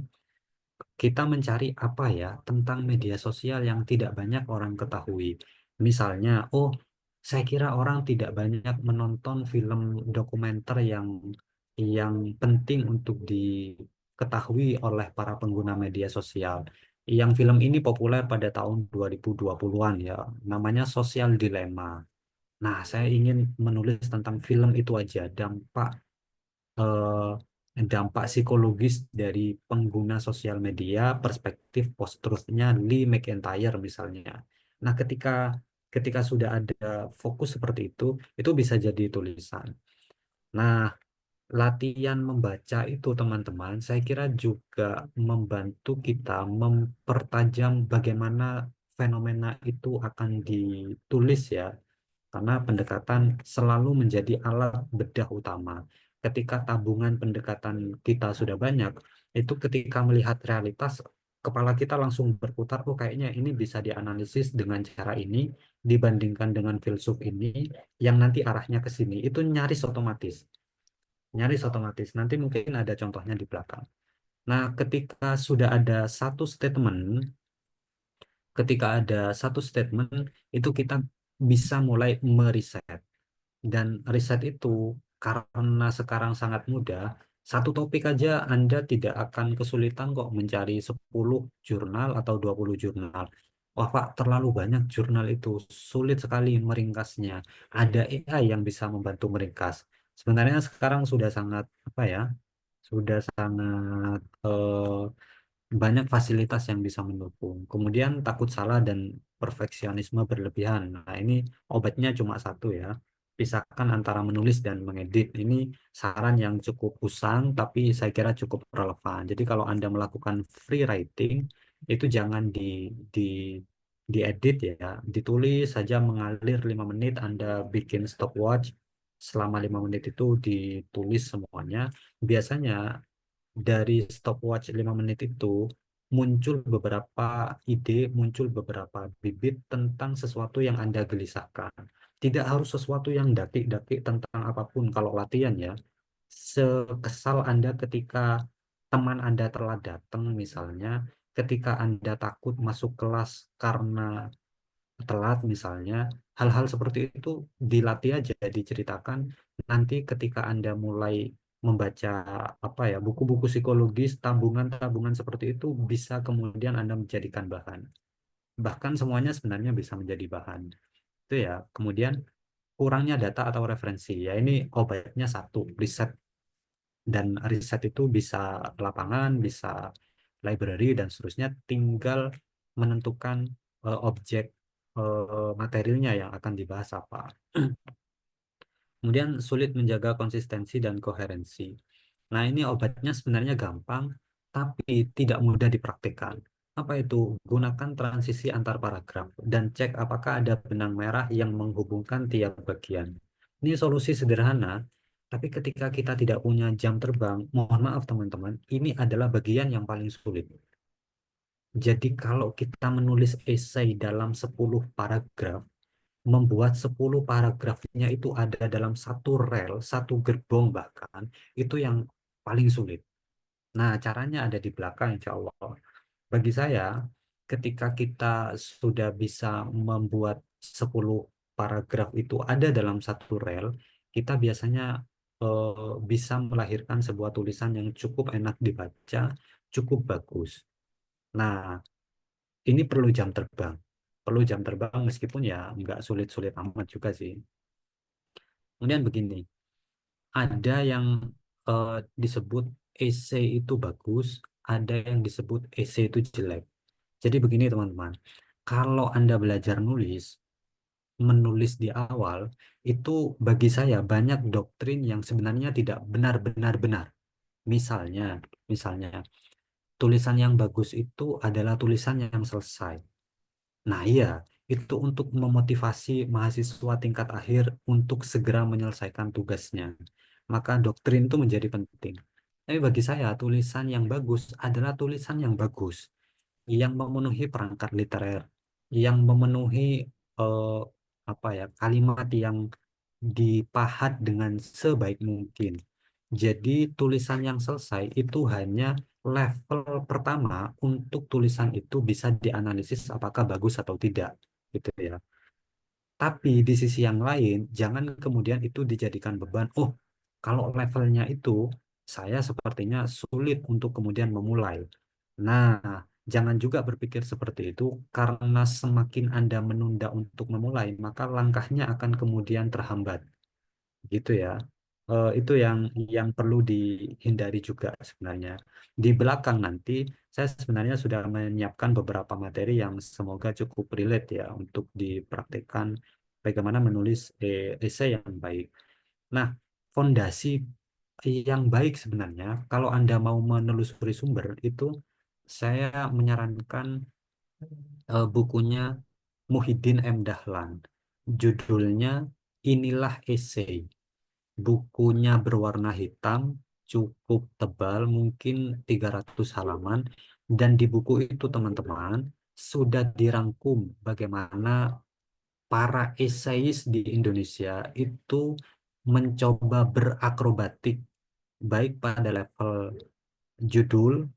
[SPEAKER 2] kita mencari apa ya tentang media sosial yang tidak banyak orang ketahui. Misalnya, oh, saya kira orang tidak banyak menonton film dokumenter yang penting untuk diketahui oleh para pengguna media sosial. Yang film ini populer pada tahun 2020-an ya, namanya Social Dilemma. Nah, saya ingin menulis tentang film itu aja, dampak psikologis dari pengguna sosial media, perspektif post-truthnya Lee McEntire misalnya. Nah, ketika sudah ada fokus seperti itu bisa jadi tulisan. Nah, latihan membaca itu teman-teman, saya kira juga membantu kita mempertajam bagaimana fenomena itu akan ditulis ya, karena pendekatan selalu menjadi alat bedah utama. Ketika tabungan pendekatan kita sudah banyak, itu ketika melihat realitas, kepala kita langsung berputar, oh kayaknya ini bisa dianalisis dengan cara ini, dibandingkan dengan filsuf ini, yang nanti arahnya ke sini. Itu nyaris otomatis. Nyaris otomatis. Nanti mungkin ada contohnya di belakang. Nah, ketika ada satu statement, itu kita bisa mulai meriset. Dan riset itu karena sekarang sangat mudah, satu topik aja Anda tidak akan kesulitan kok mencari 10 jurnal atau 20 jurnal. Wah Pak, terlalu banyak jurnal itu, sulit sekali meringkasnya. Ada AI yang bisa membantu meringkas. Sebenarnya sekarang sudah sangat, apa ya, sudah sangat banyak fasilitas yang bisa mendukung. Kemudian takut salah dan perfeksionisme berlebihan. Nah, ini obatnya cuma satu ya. Pisahkan antara menulis dan mengedit. Ini saran yang cukup usang, tapi saya kira cukup relevan. Jadi kalau Anda melakukan free writing, itu jangan di diedit ya. Ditulis saja mengalir 5 menit, Anda bikin stopwatch. Selama 5 menit itu ditulis semuanya. Biasanya dari stopwatch 5 menit itu muncul beberapa ide, muncul beberapa bibit tentang sesuatu yang Anda gelisahkan. Tidak harus sesuatu yang daki-daki tentang apapun kalau latihan ya. Sekesal Anda ketika teman Anda telah datang misalnya, ketika Anda takut masuk kelas karena telat misalnya, hal-hal seperti itu dilatih aja, diceritakan. Nanti ketika Anda mulai membaca apa ya, buku-buku psikologis, tabungan-tabungan seperti itu bisa kemudian Anda menjadikan bahan. Bahkan semuanya sebenarnya bisa menjadi bahan. Itu ya. Kemudian kurangnya data atau referensi. Ya ini obatnya satu, riset. Dan riset itu bisa lapangan, bisa library dan seterusnya, tinggal menentukan objek materialnya yang akan dibahas apa. Kemudian sulit menjaga konsistensi dan koherensi. Nah, ini obatnya sebenarnya gampang, tapi tidak mudah dipraktikkan. Apa itu? Gunakan transisi antar paragraf dan cek apakah ada benang merah yang menghubungkan tiap bagian. Ini solusi sederhana, tapi ketika kita tidak punya jam terbang, mohon maaf teman-teman, ini adalah bagian yang paling sulit. Jadi kalau kita menulis esai dalam 10 paragraf, membuat 10 paragrafnya itu ada dalam satu rel, satu gerbong bahkan, itu yang paling sulit. Nah, caranya ada di belakang, insya Allah. Bagi saya, ketika kita sudah bisa membuat 10 paragraf itu ada dalam satu rel, kita biasanya bisa melahirkan sebuah tulisan yang cukup enak dibaca, cukup bagus. Nah, ini perlu jam terbang. Perlu jam terbang meskipun ya nggak sulit-sulit amat juga sih. Kemudian begini, ada yang disebut essay itu bagus, ada yang disebut essay itu jelek. Jadi begini teman-teman, kalau Anda belajar menulis di awal, itu bagi saya banyak doktrin yang sebenarnya tidak benar-benar benar. Misalnya, misalnya, tulisan yang bagus itu adalah tulisan yang selesai. Nah, iya, itu untuk memotivasi mahasiswa tingkat akhir untuk segera menyelesaikan tugasnya. Maka doktrin itu menjadi penting. Tapi bagi saya, tulisan yang bagus adalah tulisan yang bagus, yang memenuhi perangkat literer, yang memenuhi eh, apa ya, kalimat yang dipahat dengan sebaik mungkin. Jadi tulisan yang selesai itu hanya level pertama untuk tulisan itu bisa dianalisis apakah bagus atau tidak, gitu ya. Tapi di sisi yang lain, jangan kemudian itu dijadikan beban. Oh, kalau levelnya itu saya sepertinya sulit untuk kemudian memulai. Nah, jangan juga berpikir seperti itu karena semakin Anda menunda untuk memulai, maka langkahnya akan kemudian terhambat gitu ya. Itu yang perlu dihindari juga sebenarnya. Di belakang nanti saya sebenarnya sudah menyiapkan beberapa materi yang semoga cukup relate ya untuk dipraktikkan bagaimana menulis esai yang baik. Nah, fondasi yang baik sebenarnya kalau Anda mau menelusuri sumber itu saya menyarankan bukunya Muhyiddin M. Dahlan. Judulnya Inilah Esai. Bukunya berwarna hitam, cukup tebal, mungkin 300 halaman. Dan di buku itu, teman-teman, sudah dirangkum bagaimana para esais di Indonesia itu mencoba berakrobatik, baik pada level judul,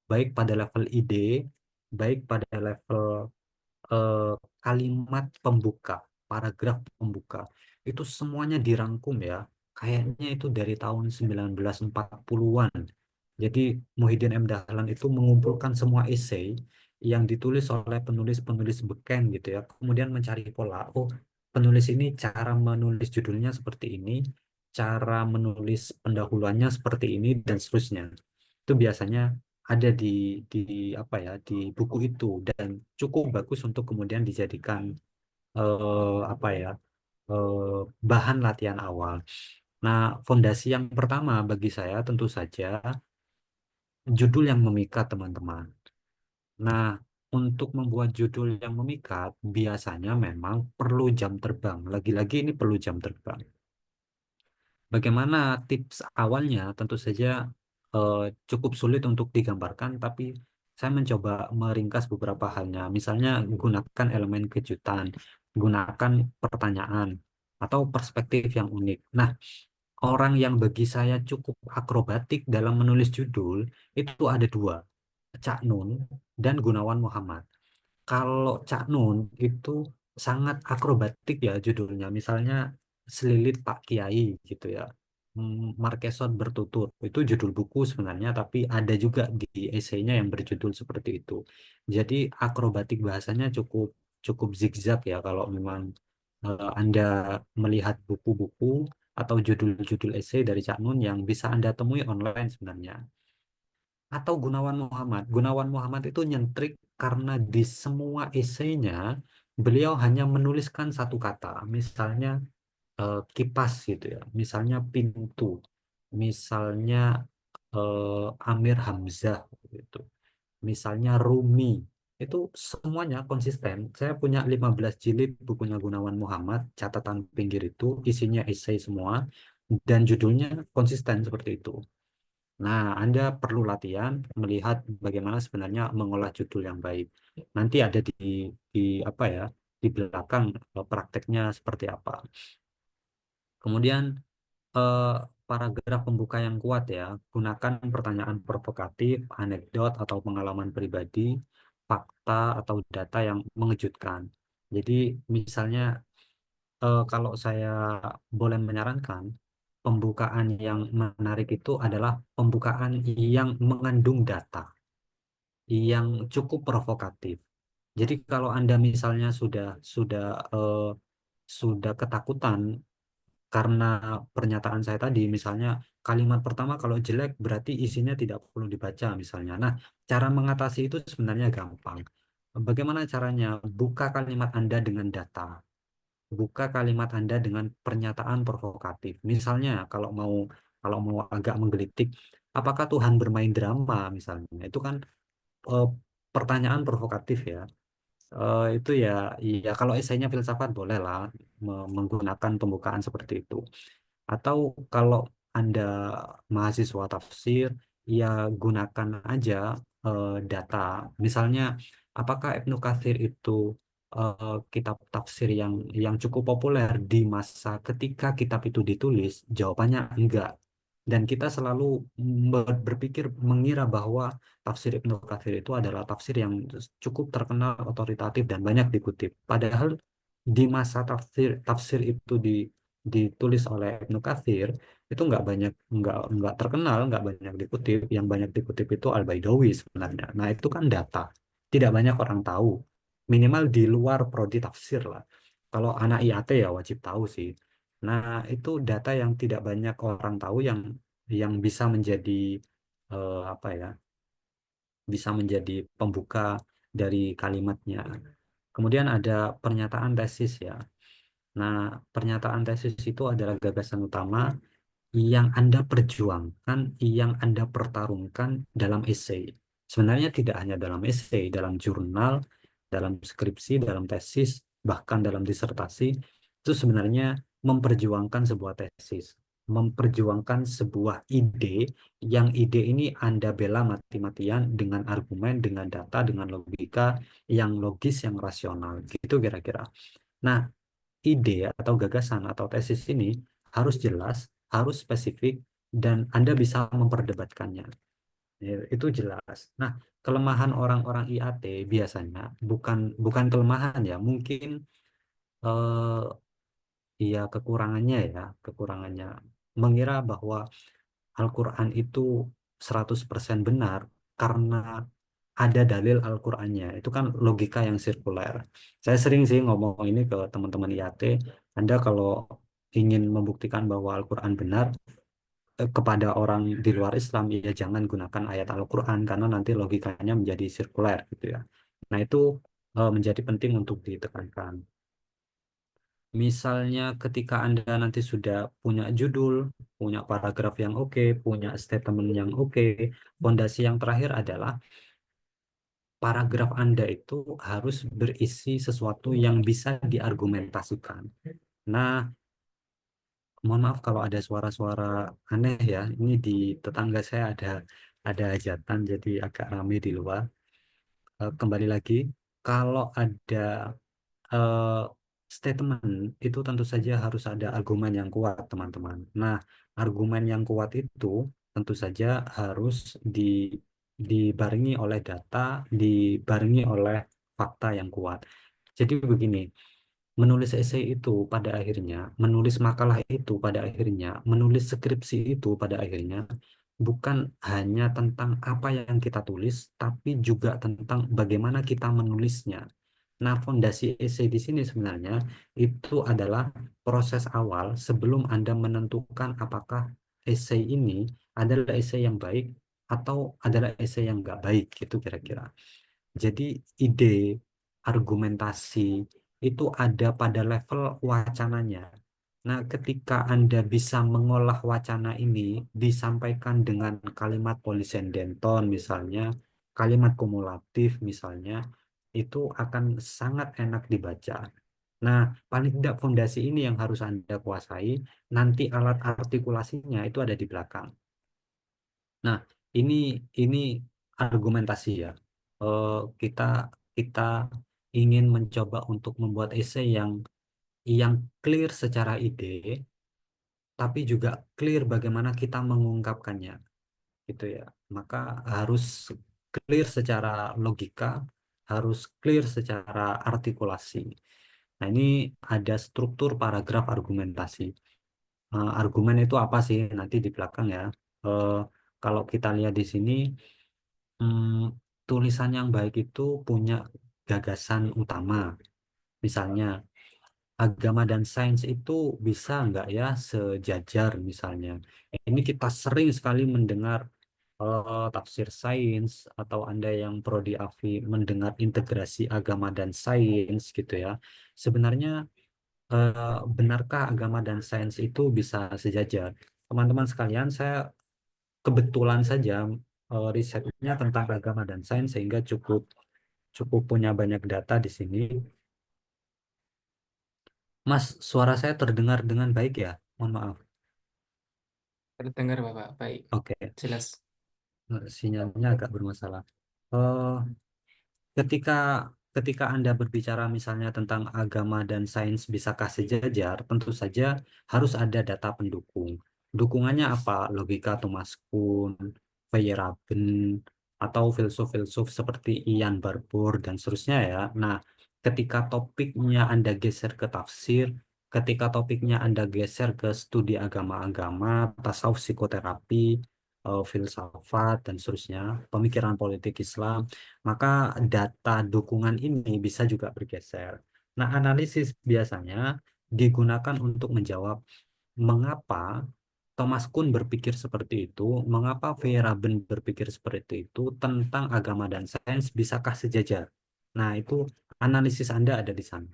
[SPEAKER 2] baik pada level ide, baik pada level eh, kalimat pembuka, paragraf pembuka, itu semuanya dirangkum ya. Kayaknya itu dari tahun 1940-an. Jadi Muhyiddin M. Dahlan itu mengumpulkan semua esai yang ditulis oleh penulis-penulis beken gitu ya. Kemudian mencari pola. Oh, penulis ini cara menulis judulnya seperti ini, cara menulis pendahuluannya seperti ini dan seterusnya. Itu biasanya ada di apa ya di buku itu dan cukup bagus untuk kemudian dijadikan apa ya eh, bahan latihan awal. Nah, fondasi yang pertama bagi saya tentu saja judul yang memikat, teman-teman. Nah, untuk membuat judul yang memikat biasanya memang perlu jam terbang. Lagi-lagi ini perlu jam terbang. Bagaimana tips awalnya? Tentu saja eh, cukup sulit untuk digambarkan, tapi saya mencoba meringkas beberapa halnya. Misalnya, gunakan elemen kejutan, gunakan pertanyaan, atau perspektif yang unik. Nah, orang yang bagi saya cukup akrobatik dalam menulis judul itu ada dua, Cak Nun dan Gunawan Muhammad. Kalau Cak Nun itu sangat akrobatik ya judulnya. Misalnya Selilit Pak Kiai gitu ya. Marquesot bertutur. Itu judul buku sebenarnya, tapi ada juga di esainya yang berjudul seperti itu. Jadi akrobatik bahasanya cukup cukup zigzag ya kalau memang Anda melihat buku-buku atau judul-judul esai dari Cak Nun yang bisa Anda temui online sebenarnya. Atau Gunawan Muhammad. Gunawan Muhammad itu nyentrik karena di semua esainya beliau hanya menuliskan satu kata, misalnya kipas gitu ya, misalnya pintu, misalnya Amir Hamzah gitu, misalnya Rumi. Itu semuanya konsisten. Saya punya 15 jilid bukunya Gunawan Muhammad, catatan pinggir itu isinya esai semua dan judulnya konsisten seperti itu. Nah, Anda perlu latihan melihat bagaimana sebenarnya mengolah judul yang baik. Nanti ada di apa ya, di belakang prakteknya seperti apa. Kemudian eh, paragraf pembuka yang kuat ya, gunakan pertanyaan provokatif, anekdot atau pengalaman pribadi, fakta atau data yang mengejutkan. Jadi misalnya kalau saya boleh menyarankan, pembukaan yang menarik itu adalah pembukaan yang mengandung data, yang cukup provokatif. Jadi kalau Anda misalnya eh, sudah ketakutan karena pernyataan saya tadi, misalnya kalimat pertama kalau jelek berarti isinya tidak perlu dibaca misalnya. Nah, cara mengatasi itu sebenarnya gampang. Bagaimana caranya? Buka kalimat Anda dengan data. Buka kalimat Anda dengan pernyataan provokatif. Misalnya, kalau mau agak menggelitik, apakah Tuhan bermain drama misalnya? Itu kan eh, pertanyaan provokatif ya. Itu ya, ya kalau esainya filsafat boleh lah menggunakan pembukaan seperti itu. Atau kalau Anda mahasiswa tafsir, ya gunakan aja data. Misalnya, apakah Ibnu Katsir itu kitab tafsir yang cukup populer di masa ketika kitab itu ditulis? Jawabannya enggak. Dan kita selalu berpikir mengira bahwa tafsir Ibnu Katsir itu adalah tafsir yang cukup terkenal, otoritatif dan banyak dikutip. Padahal di masa tafsir tafsir itu ditulis oleh Ibnu Katsir itu nggak terkenal, nggak banyak dikutip. Yang banyak dikutip itu Al-Baidawi sebenarnya. Nah itu kan data, tidak banyak orang tahu. Minimal di luar prodi tafsir lah. Kalau anak IAT ya wajib tahu sih. Nah, itu data yang tidak banyak orang tahu yang bisa menjadi apa ya? Bisa menjadi pembuka dari kalimatnya. Kemudian ada pernyataan tesis ya. Nah, pernyataan tesis itu adalah gagasan utama yang Anda perjuangkan, yang Anda pertarungkan dalam esai. Sebenarnya tidak hanya dalam esai, dalam jurnal, dalam skripsi, dalam tesis, bahkan dalam disertasi, itu sebenarnya memperjuangkan sebuah tesis, memperjuangkan sebuah ide, yang ide ini Anda bela mati-matian dengan argumen, dengan data, dengan logika yang logis, yang rasional, gitu kira-kira. Nah, ide atau gagasan atau tesis ini harus jelas, harus spesifik, dan Anda bisa memperdebatkannya. Ya, itu jelas. Nah, kelemahan orang-orang IAT biasanya bukan bukan kelemahan ya, mungkin iya kekurangannya mengira bahwa Al-Quran itu 100% benar karena ada dalil Al-Qurannya. Itu kan logika yang sirkuler. Saya sering sih ngomong ini ke teman-teman IAT. Anda kalau ingin membuktikan bahwa Al-Quran benar kepada orang di luar Islam, ya jangan gunakan ayat Al-Quran karena nanti logikanya menjadi sirkuler gitu ya. Nah itu menjadi penting untuk ditekankan. Misalnya ketika Anda nanti sudah punya judul, punya paragraf yang oke, punya statement yang oke, fondasi yang terakhir adalah paragraf Anda itu harus berisi sesuatu yang bisa diargumentasikan. Nah, mohon maaf kalau ada suara-suara aneh ya. Ini di tetangga saya ada hajatan jadi agak ramai di luar. Kembali lagi, kalau ada eh, statement itu tentu saja harus ada argumen yang kuat, teman-teman. Nah, argumen yang kuat itu tentu saja harus di, dibarengi oleh data, dibarengi oleh fakta yang kuat. Jadi begini, menulis esai itu pada akhirnya, menulis makalah itu pada akhirnya, menulis skripsi itu pada akhirnya bukan hanya tentang apa yang kita tulis, tapi juga tentang bagaimana kita menulisnya. Nah, fondasi esai di sini sebenarnya itu adalah proses awal sebelum Anda menentukan apakah esai ini adalah esai yang baik atau adalah esai yang nggak baik, gitu kira-kira. Jadi ide, argumentasi itu ada pada level wacananya. Nah, ketika Anda bisa mengolah wacana ini disampaikan dengan kalimat polisendенton misalnya, kalimat kumulatif misalnya, itu akan sangat enak dibaca. Nah, paling tidak fondasi ini yang harus Anda kuasai, nanti alat artikulasinya itu ada di belakang. Nah, ini ini argumentasi ya. Eh, kita kita ingin mencoba untuk membuat esai yang clear secara ide, tapi juga clear bagaimana kita mengungkapkannya, gitu ya. Maka harus clear secara logika, harus clear secara artikulasi. Nah, ini ada struktur paragraf argumentasi. Argumen itu apa sih? Nanti di belakang ya. Eh, Kalau kita lihat di sini, hmm, tulisan yang baik itu punya gagasan utama. Misalnya, agama dan sains itu bisa nggak ya sejajar misalnya. Ini kita sering sekali mendengar tafsir sains atau Anda yang prodi AFI mendengar integrasi agama dan sains gitu ya. Sebenarnya benarkah agama dan sains itu bisa sejajar? Teman-teman sekalian, saya kebetulan saja risetnya tentang agama dan sains sehingga cukup cukup punya banyak data di sini. Mas, suara saya terdengar dengan baik ya? Mohon maaf.
[SPEAKER 1] Terdengar Bapak, baik,
[SPEAKER 2] Oke,
[SPEAKER 1] jelas.
[SPEAKER 2] sinyalnya agak bermasalah. Eh, ketika ketika Anda berbicara misalnya tentang agama dan sains bisakah sejajar, tentu saja harus ada data pendukung. Dukungannya apa? Logika Thomas Kuhn, Feyerabend, atau filsuf-filsuf seperti Ian Barbour dan seterusnya ya. Nah, ketika topiknya Anda geser ke tafsir, ketika topiknya Anda geser ke studi agama-agama, tasawuf psikoterapi, filsafat dan seterusnya, pemikiran politik Islam, maka data dukungan ini bisa juga bergeser. Nah, analisis biasanya digunakan untuk menjawab mengapa Thomas Kuhn berpikir seperti itu, mengapa Feyerabend berpikir seperti itu tentang agama dan sains bisakah sejajar. Nah, itu analisis Anda ada di sana.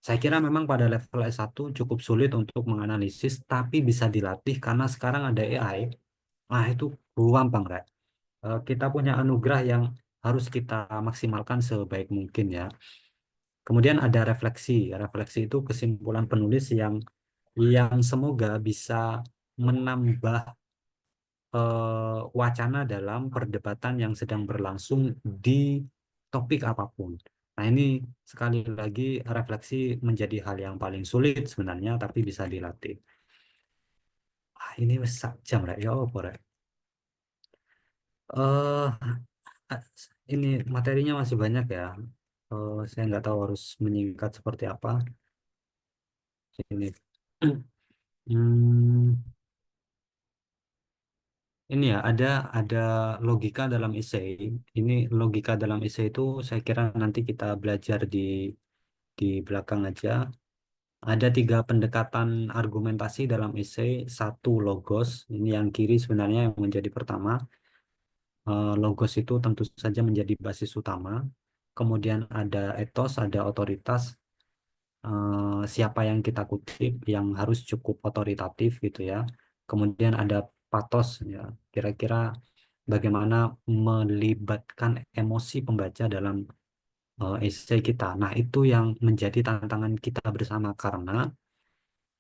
[SPEAKER 2] Saya kira memang pada level S1 cukup sulit untuk menganalisis, tapi bisa dilatih karena sekarang ada AI. Nah, itu gampang, Rek. Kita punya anugerah yang harus kita maksimalkan sebaik mungkin ya. Kemudian ada refleksi. Refleksi itu kesimpulan penulis yang semoga bisa menambah wacana dalam perdebatan yang sedang berlangsung di topik apapun. Nah, ini sekali lagi refleksi menjadi hal yang paling sulit sebenarnya, tapi bisa dilatih. Ini wes sak jam Rek. Ya apa Rek? eh ah, ini materinya masih banyak ya. Saya nggak tahu harus menyingkat seperti apa. Ini, Hmm, ini ya ada logika dalam esai. Ini logika dalam esai itu saya kira nanti kita belajar di belakang aja. Ada tiga pendekatan argumentasi dalam esai. Satu logos. Ini yang kiri sebenarnya yang menjadi pertama. Logos itu tentu saja menjadi basis utama. Kemudian ada etos, ada otoritas. Siapa yang kita kutip yang harus cukup otoritatif gitu ya. Kemudian ada patos ya. Kira-kira bagaimana melibatkan emosi pembaca dalam esai kita. Nah, itu yang menjadi tantangan kita bersama karena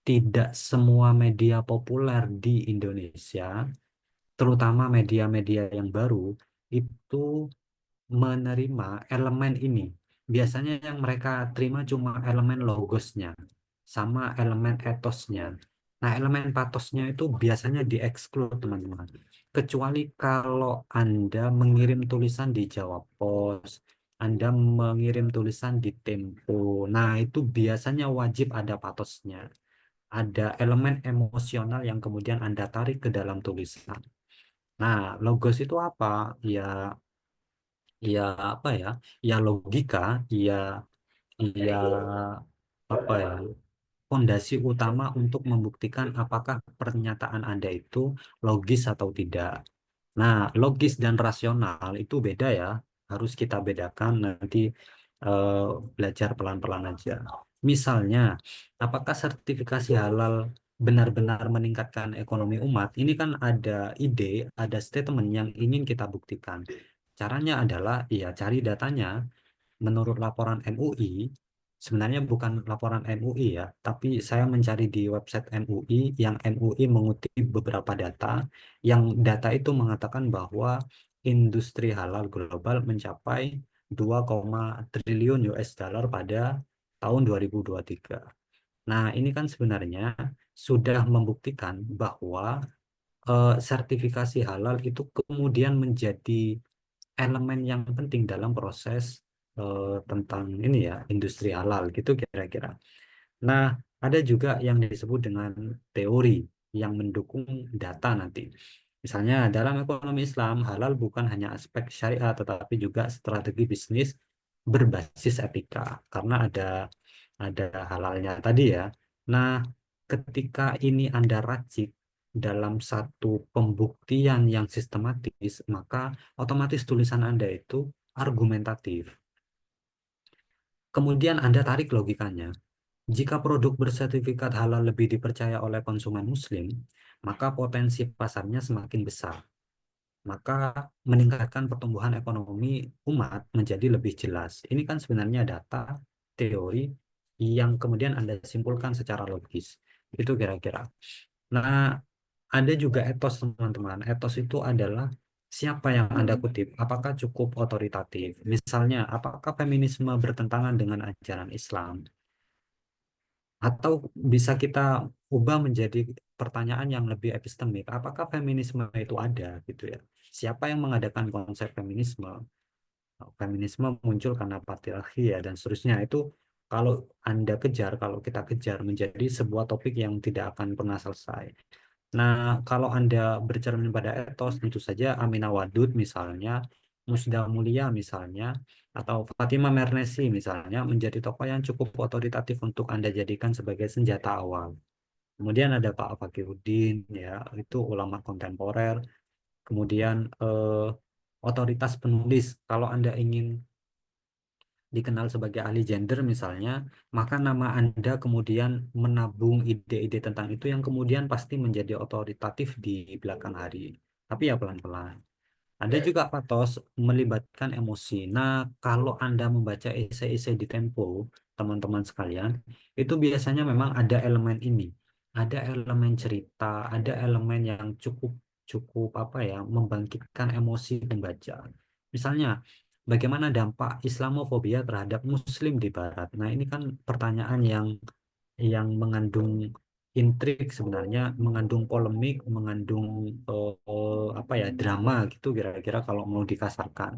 [SPEAKER 2] tidak semua media populer di Indonesia, terutama media-media yang baru, itu menerima elemen ini. Biasanya yang mereka terima cuma elemen logosnya, sama elemen etosnya. Nah, elemen patosnya itu biasanya dieksklud, teman-teman. Kecuali kalau Anda mengirim tulisan di Jawa Pos, Anda mengirim tulisan di Tempo. Nah, itu biasanya wajib ada patosnya. Ada elemen emosional yang kemudian Anda tarik ke dalam tulisan. Nah, logos itu apa? Ya, ya apa ya? Ya logika, ya ya apa ya? Fondasi utama untuk membuktikan apakah pernyataan Anda itu logis atau tidak. Nah, logis dan rasional itu beda ya. Harus kita bedakan nanti eh, belajar pelan-pelan aja. Misalnya, apakah sertifikasi halal benar-benar meningkatkan ekonomi umat? Ini kan ada ide, ada statement yang ingin kita buktikan. Caranya adalah, ya cari datanya. Menurut laporan MUI, sebenarnya bukan laporan MUI ya, tapi saya mencari di website MUI yang MUI mengutip beberapa data, yang data itu mengatakan bahwa industri halal global mencapai 2, triliun US dollar pada tahun 2023. Nah, ini kan sebenarnya sudah membuktikan bahwa sertifikasi halal itu kemudian menjadi elemen yang penting dalam proses tentang ini ya industri halal gitu kira-kira. Nah, ada juga yang disebut dengan teori yang mendukung data nanti. Misalnya dalam ekonomi Islam halal bukan hanya aspek syariat tetapi juga strategi bisnis berbasis etika karena ada halalnya tadi ya. Nah, ketika ini Anda racik dalam satu pembuktian yang sistematis, maka otomatis tulisan Anda itu argumentatif. Kemudian Anda tarik logikanya. Jika produk bersertifikat halal lebih dipercaya oleh konsumen Muslim, maka potensi pasarnya semakin besar. Maka meningkatkan pertumbuhan ekonomi umat menjadi lebih jelas. Ini kan sebenarnya data, teori, yang kemudian Anda simpulkan secara logis. Itu kira-kira. Nah, ada juga etos, teman-teman. Etos itu adalah siapa yang Anda kutip? Apakah cukup otoritatif? Misalnya, apakah feminisme bertentangan dengan ajaran Islam? Atau bisa kita ubah menjadi pertanyaan yang lebih epistemik. Apakah feminisme itu ada gitu ya? Siapa yang mengadakan konsep feminisme? Feminisme muncul karena patriarki ya dan seterusnya. Itu kalau Anda kejar, kalau kita kejar menjadi sebuah topik yang tidak akan pernah selesai. Nah, kalau Anda bercermin pada etos, tentu saja Aminah Wadud misalnya, Musda Mulia misalnya, atau Fatimah Mernesy misalnya, menjadi tokoh yang cukup otoritatif untuk Anda jadikan sebagai senjata awal. Kemudian ada Pak Fakiruddin, ya, itu ulama kontemporer. Kemudian otoritas penulis, kalau Anda ingin dikenal sebagai ahli gender misalnya, maka nama Anda kemudian menabung ide-ide tentang itu yang kemudian pasti menjadi otoritatif di belakang hari. Tapi ya pelan-pelan. Ada juga patos melibatkan emosi. Nah, kalau Anda membaca esai-esai di Tempo, teman-teman sekalian, itu biasanya memang ada elemen ini. Ada elemen cerita, ada elemen yang cukup cukup apa ya, membangkitkan emosi pembaca. Misalnya, bagaimana dampak Islamofobia terhadap Muslim di Barat? Nah, ini kan pertanyaan yang mengandung intrik sebenarnya, mengandung polemik, mengandung apa ya drama gitu kira-kira kalau mau dikasarkan.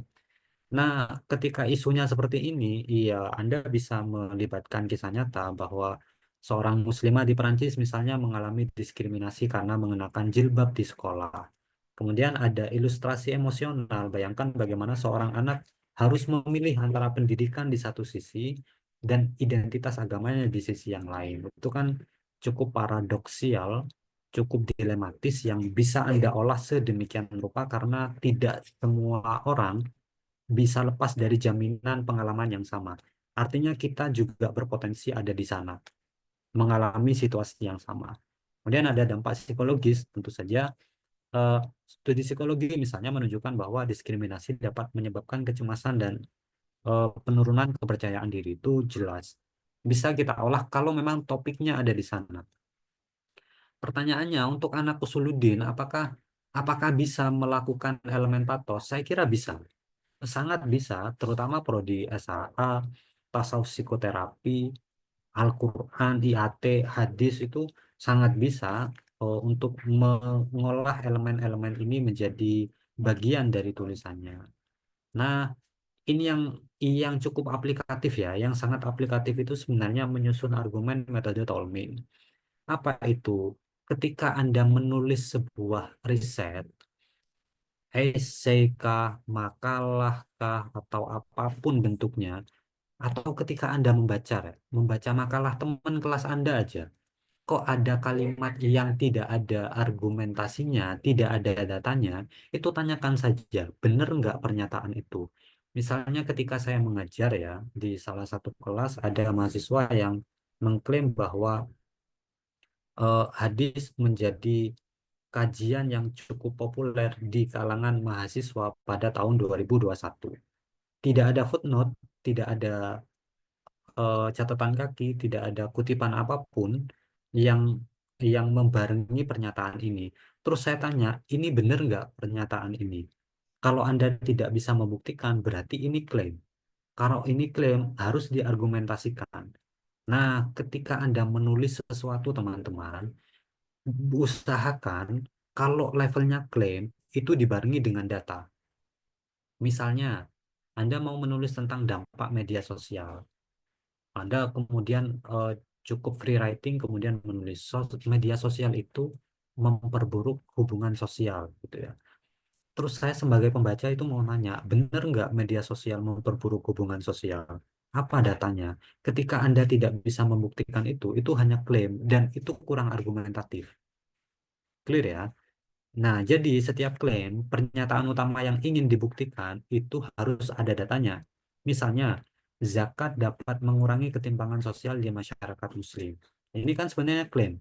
[SPEAKER 2] Nah, ketika isunya seperti ini, iya Anda bisa melibatkan kisah nyata bahwa seorang muslimah di Perancis misalnya mengalami diskriminasi karena mengenakan jilbab di sekolah. Kemudian ada ilustrasi emosional, bayangkan bagaimana seorang anak harus memilih antara pendidikan di satu sisi dan identitas agamanya di sisi yang lain. Itu kan cukup paradoksial, cukup dilematis yang bisa Anda olah sedemikian rupa karena tidak semua orang bisa lepas dari jaminan pengalaman yang sama. Artinya kita juga berpotensi ada di sana, mengalami situasi yang sama. Kemudian ada dampak psikologis, tentu saja eh, studi psikologi misalnya menunjukkan bahwa diskriminasi dapat menyebabkan kecemasan dan penurunan kepercayaan diri itu jelas. Bisa kita olah kalau memang topiknya ada di sana. Pertanyaannya untuk anak usuludin, apakah bisa melakukan elemen patos? Saya kira bisa. Sangat bisa, terutama prodi SAA, tasawuf psikoterapi, Al-Quran, IAT, hadis itu sangat bisa untuk mengolah elemen-elemen ini menjadi bagian dari tulisannya. Nah, ini yang cukup aplikatif ya, yang sangat aplikatif itu sebenarnya menyusun argumen metode Tolmin. Apa itu? Ketika Anda menulis sebuah riset, esai kah, makalah kah, atau apapun bentuknya, atau ketika Anda membaca makalah teman kelas Anda aja, kok ada kalimat yang tidak ada argumentasinya, tidak ada datanya, itu tanyakan saja, benar nggak pernyataan itu. Misalnya ketika saya mengajar ya, di salah satu kelas ada mahasiswa yang mengklaim bahwa hadis menjadi kajian yang cukup populer di kalangan mahasiswa pada tahun 2021. Tidak ada footnote, tidak ada catatan kaki, tidak ada kutipan apapun yang membarengi pernyataan ini. Terus saya tanya, ini benar nggak pernyataan ini? Kalau Anda tidak bisa membuktikan, berarti ini klaim. Kalau ini klaim, harus diargumentasikan. Nah, ketika Anda menulis sesuatu, teman-teman, usahakan kalau levelnya klaim, itu dibarengi dengan data. Misalnya, Anda mau menulis tentang dampak media sosial. Anda kemudian cukup free writing, kemudian menulis media sosial itu memperburuk hubungan sosial, gitu ya. Terus saya sebagai pembaca itu mau nanya, benar nggak media sosial memperburuk hubungan sosial? Apa datanya? Ketika Anda tidak bisa membuktikan itu hanya klaim dan itu kurang argumentatif. Clear ya? Nah, jadi setiap klaim, pernyataan utama yang ingin dibuktikan itu harus ada datanya. Misalnya, zakat dapat mengurangi ketimpangan sosial di masyarakat Muslim. Ini kan sebenarnya klaim.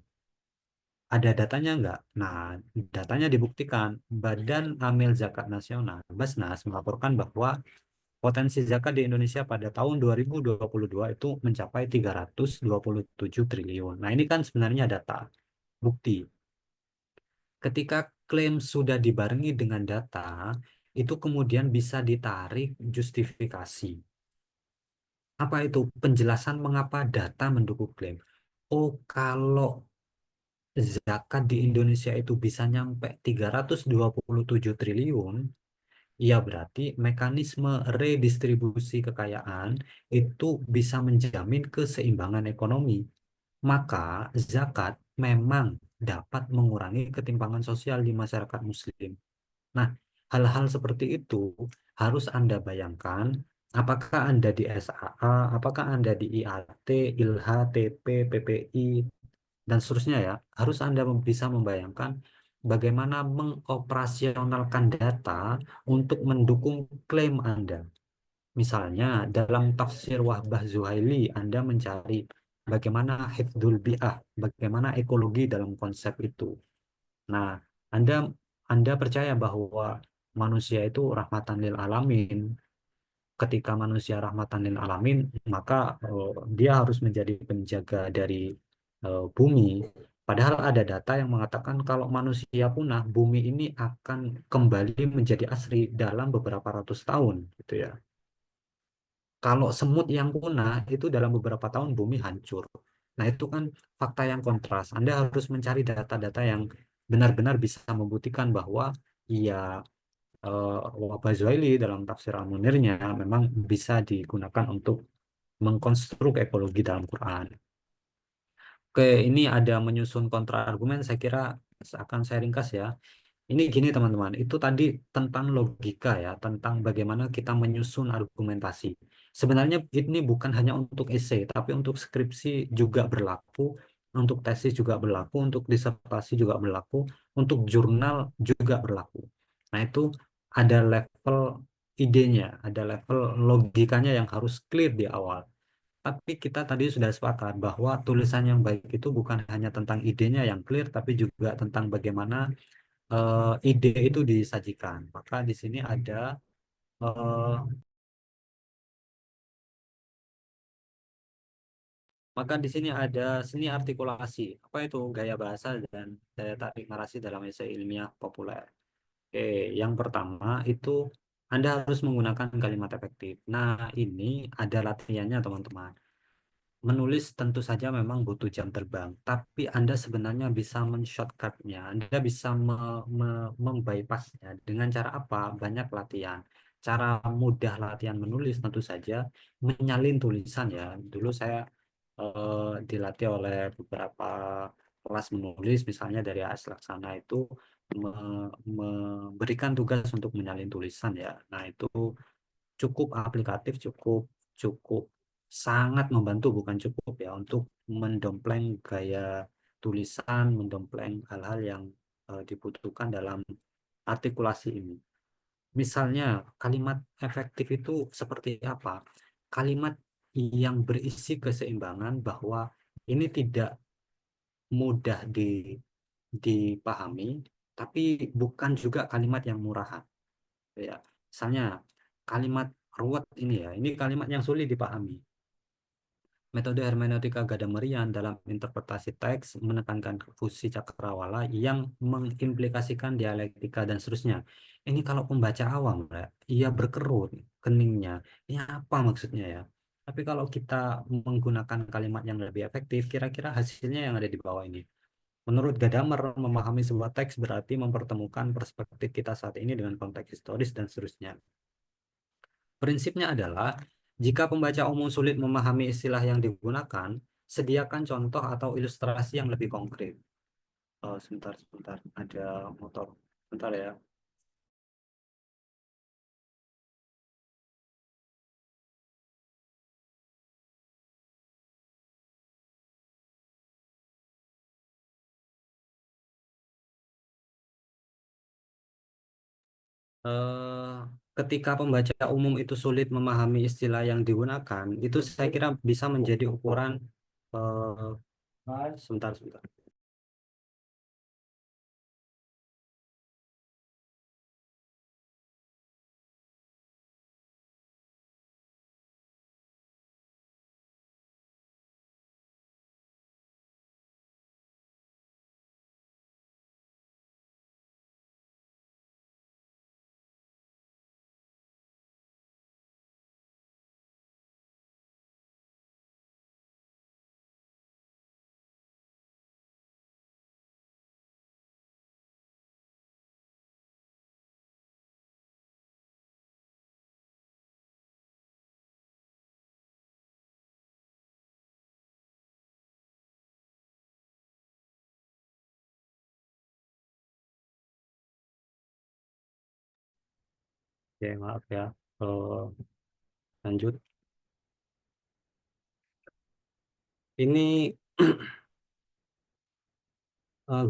[SPEAKER 2] Ada datanya nggak? Nah, datanya dibuktikan. Badan Amil Zakat Nasional, Basnas, melaporkan bahwa potensi zakat di Indonesia pada tahun 2022 itu mencapai 327 triliun. Nah, ini kan sebenarnya data, bukti. Ketika klaim sudah dibarengi dengan data, itu kemudian bisa ditarik justifikasi. Apa itu? Penjelasan mengapa data mendukung klaim. Oh, kalau zakat di Indonesia itu bisa nyampe 327 triliun, ya berarti mekanisme redistribusi kekayaan itu bisa menjamin keseimbangan ekonomi. Maka zakat memang dapat mengurangi ketimpangan sosial di masyarakat Muslim. Nah, hal-hal seperti itu harus Anda bayangkan, apakah Anda di SAA, apakah Anda di IAT, ILHA, TP, PPI, dan seterusnya ya, harus Anda bisa membayangkan bagaimana mengoperasionalkan data untuk mendukung klaim Anda. Misalnya, dalam tafsir Wahbah Zuhaili, Anda mencari bagaimana hifdzul bi'ah, bagaimana ekologi dalam konsep itu. Nah, Anda Anda percaya bahwa manusia itu rahmatan lil alamin. Ketika manusia rahmatan lil alamin, maka dia harus menjadi penjaga dari bumi. Padahal ada data yang mengatakan kalau manusia punah, bumi ini akan kembali menjadi asri dalam beberapa ratus tahun, gitu ya. Kalau semut yang punah itu dalam beberapa tahun bumi hancur. Nah, itu kan fakta yang kontras. Anda harus mencari data-data yang benar-benar bisa membuktikan bahwa iya, eh, wabah Zuhaili dalam tafsir Al-Munirnya memang bisa digunakan untuk mengkonstruk ekologi dalam Quran. Oke, ini ada menyusun kontra argumen. Saya kira akan saya ringkas ya. Ini gini teman-teman, itu tadi tentang logika ya, tentang bagaimana kita menyusun argumentasi. Sebenarnya ini bukan hanya untuk esai, tapi untuk skripsi juga berlaku, untuk tesis juga berlaku, untuk disertasi juga berlaku, untuk jurnal juga berlaku. Nah itu ada level idenya, ada level logikanya yang harus clear di awal. Tapi kita tadi sudah sepakat bahwa tulisan yang baik itu bukan hanya tentang idenya yang clear, tapi juga tentang bagaimana ide itu disajikan. Maka di sini ada eh, maka di sini ada seni artikulasi. Apa itu gaya bahasa dan daya tarik narasi dalam esai ilmiah populer? Oke, yang pertama itu Anda harus menggunakan kalimat efektif. Nah, ini ada latihannya, teman-teman. Menulis tentu saja memang butuh jam terbang, tapi Anda sebenarnya bisa men-shortcutnya. Anda bisa membypassnya dengan cara apa? Banyak latihan. Cara mudah latihan menulis tentu saja menyalin tulisan ya. Dulu saya dilatih oleh beberapa kelas menulis, misalnya dari AS Laksana itu memberikan tugas untuk menyalin tulisan ya. Nah, itu cukup aplikatif, cukup cukup sangat membantu, bukan cukup ya, untuk mendompleng gaya tulisan, mendompleng hal-hal yang dibutuhkan dalam artikulasi ini. Misalnya, kalimat efektif itu seperti apa? Kalimat yang berisi keseimbangan bahwa ini tidak mudah dipahami, tapi bukan juga kalimat yang murahan. Ya, misalnya kalimat ruwet ini ya, ini kalimat yang sulit dipahami. Metode hermeneutika Gadamerian dalam interpretasi teks menekankan fusi cakrawala yang mengimplikasikan dialektika dan seterusnya. Ini kalau pembaca awam, ya, ia berkerut keningnya. Ini apa maksudnya ya? Tapi kalau kita menggunakan kalimat yang lebih efektif, kira-kira hasilnya yang ada di bawah ini. Menurut Gadamer, memahami sebuah teks berarti mempertemukan perspektif kita saat ini dengan konteks historis dan seterusnya. Prinsipnya adalah, jika pembaca umum sulit memahami istilah yang digunakan, sediakan contoh atau ilustrasi yang lebih konkret. Oh, sebentar, sebentar. Ada motor. Sebentar ya. Eh, Ketika pembaca umum itu sulit memahami istilah yang digunakan, itu saya kira bisa menjadi ukuran. Sebentar, sebentar. Oke, maaf ya. Lanjut. Ini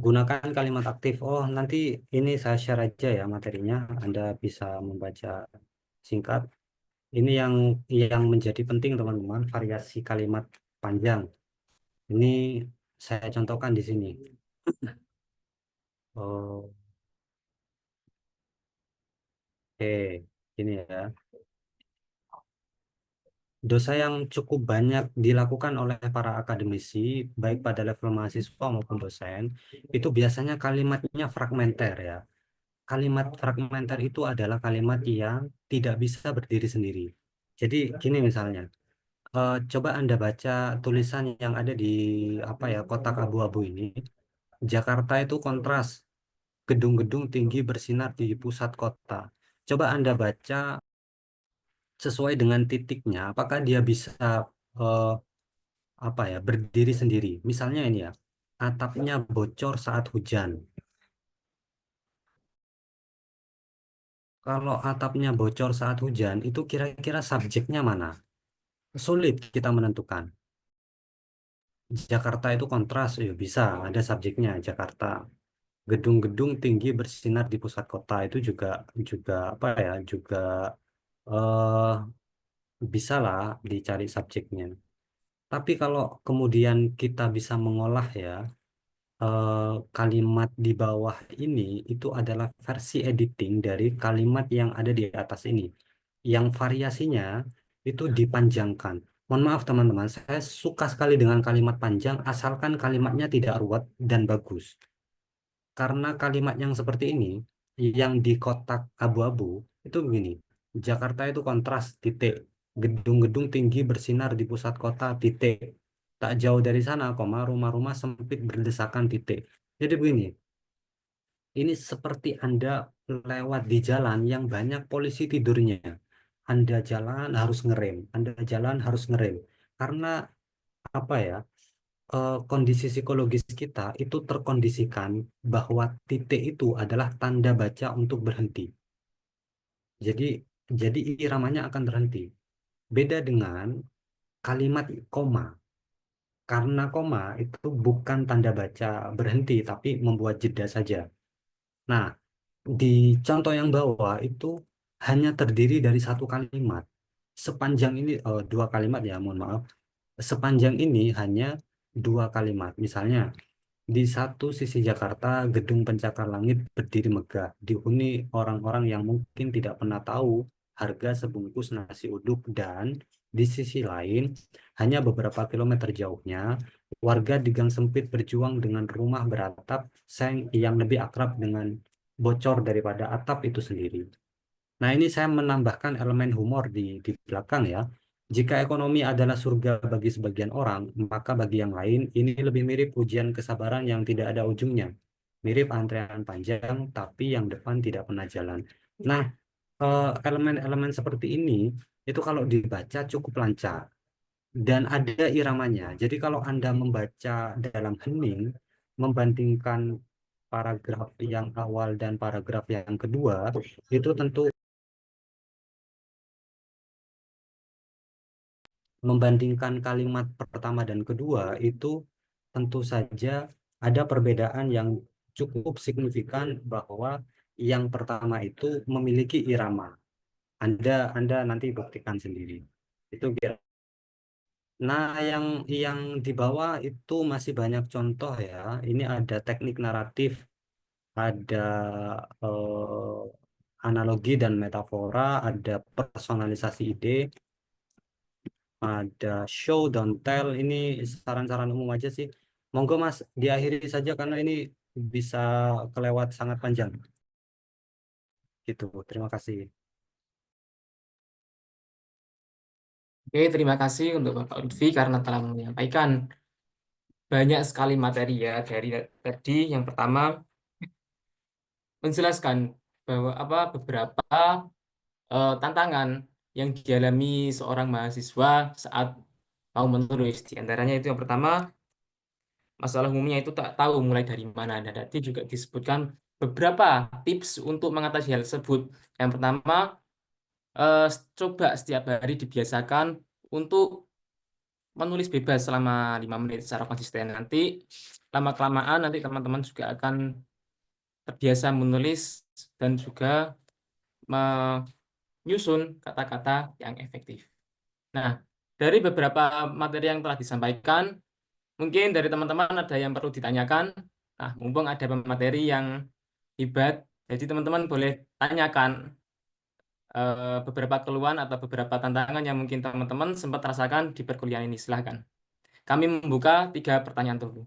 [SPEAKER 2] gunakan kalimat aktif. Oh, nanti ini saya share aja ya materinya. Anda bisa membaca singkat. Ini yang menjadi penting teman-teman, variasi kalimat panjang. Ini saya contohkan di sini. Oh, oke, ini ya. Dosa yang cukup banyak dilakukan oleh para akademisi, baik pada level mahasiswa maupun dosen, itu biasanya kalimatnya fragmenter ya. Kalimat fragmenter itu adalah kalimat yang tidak bisa berdiri sendiri. Jadi gini misalnya, coba Anda baca tulisan yang ada di apa ya kotak abu-abu ini. Jakarta itu kontras, gedung-gedung tinggi bersinar di pusat kota. Coba Anda baca sesuai dengan titiknya, apakah dia bisa eh, apa ya berdiri sendiri. Misalnya ini ya, atapnya bocor saat hujan. Kalau atapnya bocor saat hujan, itu kira-kira subjeknya mana? Sulit kita menentukan. Jakarta itu kontras, ya bisa ada subjeknya Jakarta. Gedung-gedung tinggi bersinar di pusat kota itu juga juga apa ya juga eh bisa lah dicari subjeknya. Tapi kalau kemudian kita bisa mengolah ya kalimat di bawah ini itu adalah versi editing dari kalimat yang ada di atas ini, yang variasinya itu dipanjangkan. Mohon maaf teman-teman, saya suka sekali dengan kalimat panjang asalkan kalimatnya tidak ruwet dan bagus. Karena kalimat yang seperti ini, yang di kotak abu-abu, itu begini. Jakarta itu kontras, titik. Gedung-gedung tinggi bersinar di pusat kota, titik. Tak jauh dari sana, koma, rumah-rumah sempit berdesakan, titik. Jadi begini, ini seperti Anda lewat di jalan yang banyak polisi tidurnya. Anda jalan harus ngerem, Anda jalan harus ngerem. Karena apa ya? Kondisi psikologis kita itu terkondisikan bahwa titik itu adalah tanda baca untuk berhenti. Jadi, jadi iramanya akan terhenti. Beda dengan kalimat koma. Karena koma itu bukan tanda baca berhenti, tapi membuat jeda saja. Nah, di contoh yang bawah itu hanya terdiri dari satu kalimat. Sepanjang ini, dua kalimat ya, mohon maaf. Sepanjang ini hanya dua kalimat. Misalnya, di satu sisi Jakarta, gedung pencakar langit berdiri megah, dihuni orang-orang yang mungkin tidak pernah tahu harga sebungkus nasi uduk dan di sisi lain, hanya beberapa kilometer jauhnya, warga di gang sempit berjuang dengan rumah beratap seng yang lebih akrab dengan bocor daripada atap itu sendiri. Nah, ini saya menambahkan elemen humor di belakang ya. Jika ekonomi adalah surga bagi sebagian orang, maka bagi yang lain ini lebih mirip ujian kesabaran yang tidak ada ujungnya. Mirip antrean panjang, tapi yang depan tidak pernah jalan. Nah, elemen-elemen seperti ini itu kalau dibaca cukup lancar dan ada iramanya. Jadi kalau Anda membaca dalam hening, membandingkan paragraf yang awal dan paragraf yang kedua, itu tentu membandingkan kalimat pertama dan kedua itu tentu saja ada perbedaan yang cukup signifikan bahwa yang pertama itu memiliki irama. Anda nanti buktikan sendiri. Itu kira. Nah, yang di bawah itu masih banyak contoh ya. Ini ada teknik naratif, ada analogi dan metafora, ada personalisasi ide, ada show don't tell. Ini saran-saran umum aja sih. Monggo Mas, diakhiri saja karena ini bisa kelewat sangat panjang. Gitu. Terima kasih.
[SPEAKER 1] Oke, terima kasih untuk Bapak Lutfi karena telah menyampaikan banyak sekali materi ya dari tadi. Yang pertama menjelaskan bahwa apa beberapa tantangan yang dialami seorang mahasiswa saat mau menulis. Di antaranya itu yang pertama, masalah umumnya itu tak tahu mulai dari mana. Dan tadi juga disebutkan beberapa tips untuk mengatasi hal tersebut. Yang pertama, Coba setiap hari dibiasakan untuk menulis bebas selama 5 menit secara konsisten. Nanti lama-kelamaan nanti teman-teman juga akan terbiasa menulis dan juga menyusun kata-kata yang efektif. Nah, dari beberapa materi yang telah disampaikan, mungkin dari teman-teman ada yang perlu ditanyakan. Nah, mumpung ada materi yang hebat, jadi teman-teman boleh tanyakan beberapa keluhan atau beberapa tantangan yang mungkin teman-teman sempat rasakan di perkuliahan ini. Silahkan. Kami membuka 3 pertanyaan dulu.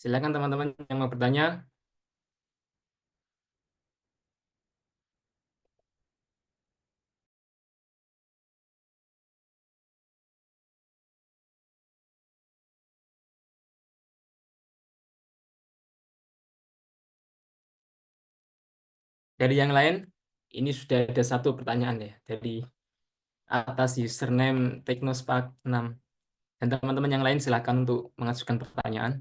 [SPEAKER 1] Silakan teman-teman yang mau bertanya. Dari yang lain, ini sudah ada 1 pertanyaan ya dari atas username Teknospark 6. Dan teman-teman yang lain silakan untuk mengajukan pertanyaan.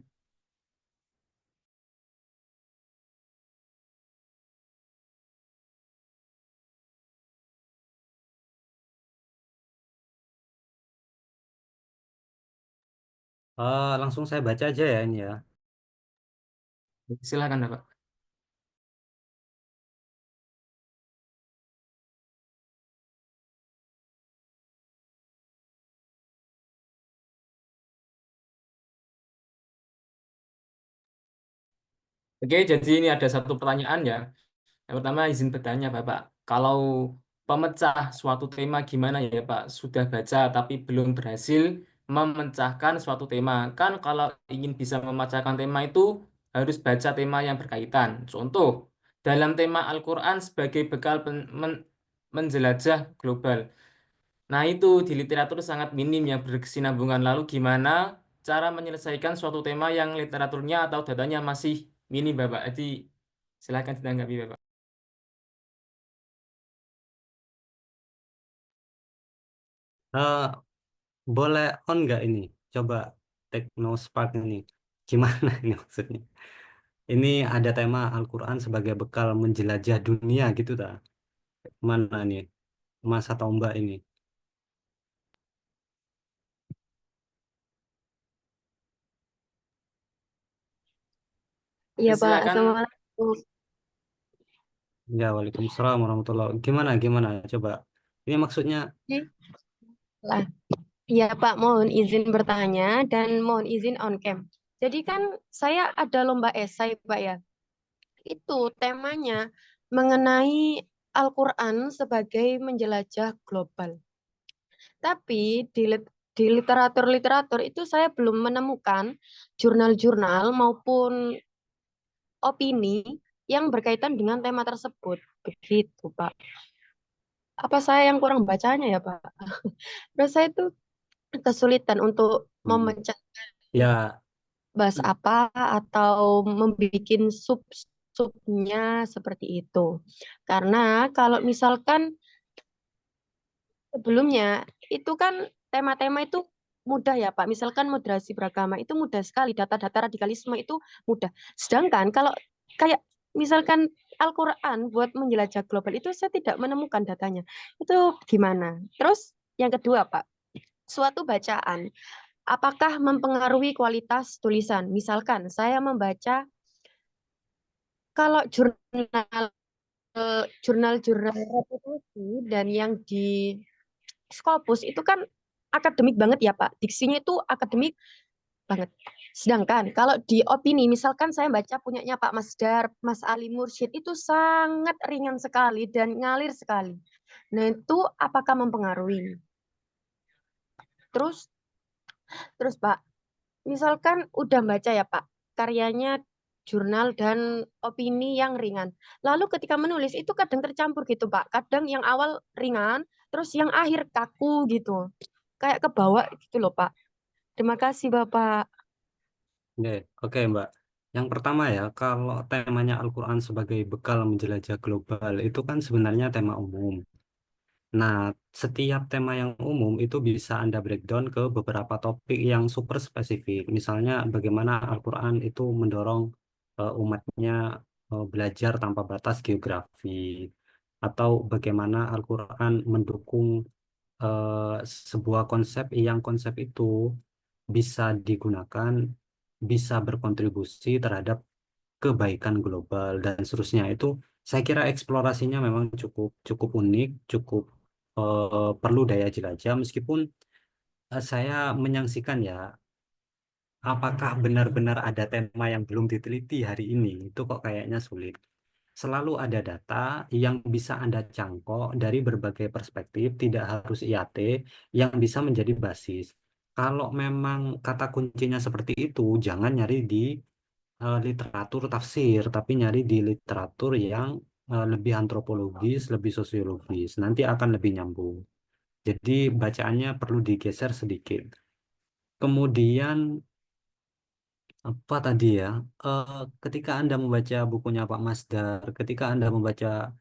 [SPEAKER 2] Langsung saya baca aja ya ini ya.
[SPEAKER 1] Silakan, Bapak. Oke, jadi ini ada 1 pertanyaan ya. Yang pertama izin bertanya Bapak, kalau pemecah suatu tema gimana ya Pak? Sudah baca tapi belum berhasil memecahkan suatu tema. Kan kalau ingin bisa memecahkan tema itu harus baca tema yang berkaitan. Contoh, dalam tema Al-Quran sebagai bekal menjelajah global. Nah itu di literatur sangat minim yang berkesinambungan. Lalu gimana cara menyelesaikan suatu tema yang literaturnya atau datanya masih minim Bapak? Jadi silakan ditanggapi Bapak.
[SPEAKER 2] Eh, Boleh on nggak ini? Coba Teknospark ini. Gimana ini maksudnya? Ini ada tema Al-Quran sebagai bekal menjelajah dunia gitu tak? Mana nih? Mas atau Mbak ini?
[SPEAKER 3] Iya Pak,
[SPEAKER 1] Silakan.
[SPEAKER 3] Assalamualaikum.
[SPEAKER 2] Ya, Waalaikumsalam warahmatullahi. Gimana? Coba. Ini maksudnya,
[SPEAKER 3] Lah, iya Pak, mohon izin bertanya dan mohon izin on cam. Jadi kan saya ada lomba esai Pak ya. Itu temanya mengenai Al-Quran sebagai menjelajah global. Tapi di literatur-literatur itu saya belum menemukan jurnal-jurnal maupun opini yang berkaitan dengan tema tersebut. Begitu Pak. Apa saya yang kurang bacanya ya Pak? Terus saya itu kesulitan untuk
[SPEAKER 2] hmm,
[SPEAKER 3] memecah
[SPEAKER 2] ya,
[SPEAKER 3] bahas apa atau membuat sub-subnya seperti itu. Karena kalau misalkan sebelumnya itu kan tema-tema itu mudah ya Pak. Misalkan moderasi beragama itu mudah sekali, data-data radikalisme itu mudah. Sedangkan kalau kayak misalkan Al-Quran buat menjelajah global itu saya tidak menemukan datanya. Itu gimana? Terus yang kedua Pak, suatu bacaan apakah mempengaruhi kualitas tulisan? Misalkan saya membaca kalau jurnal-jurnal reputasi dan yang di Scopus itu kan akademik banget ya Pak. Diksinya itu akademik banget. Sedangkan kalau di opini, misalkan saya baca punyanya Pak Masdar, Mas Ali Mursyid itu sangat ringan sekali dan ngalir sekali. Nah itu apakah mempengaruhi? Terus, terus Pak, misalkan udah baca ya Pak, karyanya jurnal dan opini yang ringan. Lalu ketika menulis itu kadang tercampur gitu Pak. Kadang yang awal ringan, terus yang akhir kaku gitu. Kayak ke bawah gitu loh Pak. Terima kasih Bapak.
[SPEAKER 2] oke, Mbak. Yang pertama ya, kalau temanya Al-Quran sebagai bekal menjelajah global, itu kan sebenarnya tema umum. Nah, setiap tema yang umum itu bisa Anda breakdown ke beberapa topik yang super spesifik. Misalnya, bagaimana Al-Quran itu mendorong umatnya belajar tanpa batas geografi, atau bagaimana Al-Quran mendukung eh, sebuah konsep yang konsep itu bisa digunakan, bisa berkontribusi terhadap kebaikan global dan seterusnya. Itu saya kira eksplorasinya memang cukup cukup unik, cukup perlu daya jelajah, meskipun saya menyaksikan ya, apakah benar-benar ada tema yang belum diteliti hari ini, itu kok kayaknya sulit. Selalu ada data yang bisa Anda cangkok dari berbagai perspektif, tidak harus IAT, yang bisa menjadi basis. Kalau memang kata kuncinya seperti itu, jangan nyari di literatur tafsir, tapi nyari di literatur yang lebih antropologis, lebih sosiologis. Nanti akan lebih nyambung. Jadi bacaannya perlu digeser sedikit. Kemudian apa tadi ya? Eh, Ketika Anda membaca bukunya Pak Masdar, ketika Anda membaca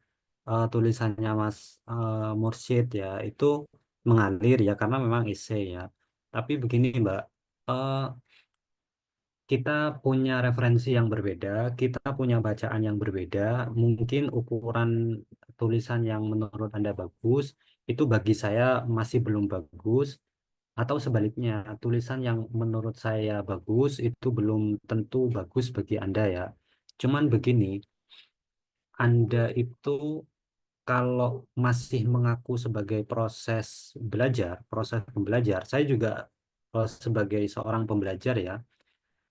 [SPEAKER 2] tulisannya Mas Mursyid ya, itu mengalir ya karena memang esai ya. Tapi begini Mbak, eh, kita punya referensi yang berbeda, kita punya bacaan yang berbeda. Mungkin ukuran tulisan yang menurut Anda bagus, itu bagi saya masih belum bagus, atau sebaliknya, tulisan yang menurut saya bagus, itu belum tentu bagus bagi Anda ya. Cuman begini, Anda itu kalau masih mengaku sebagai proses pembelajar, saya juga sebagai seorang pembelajar ya,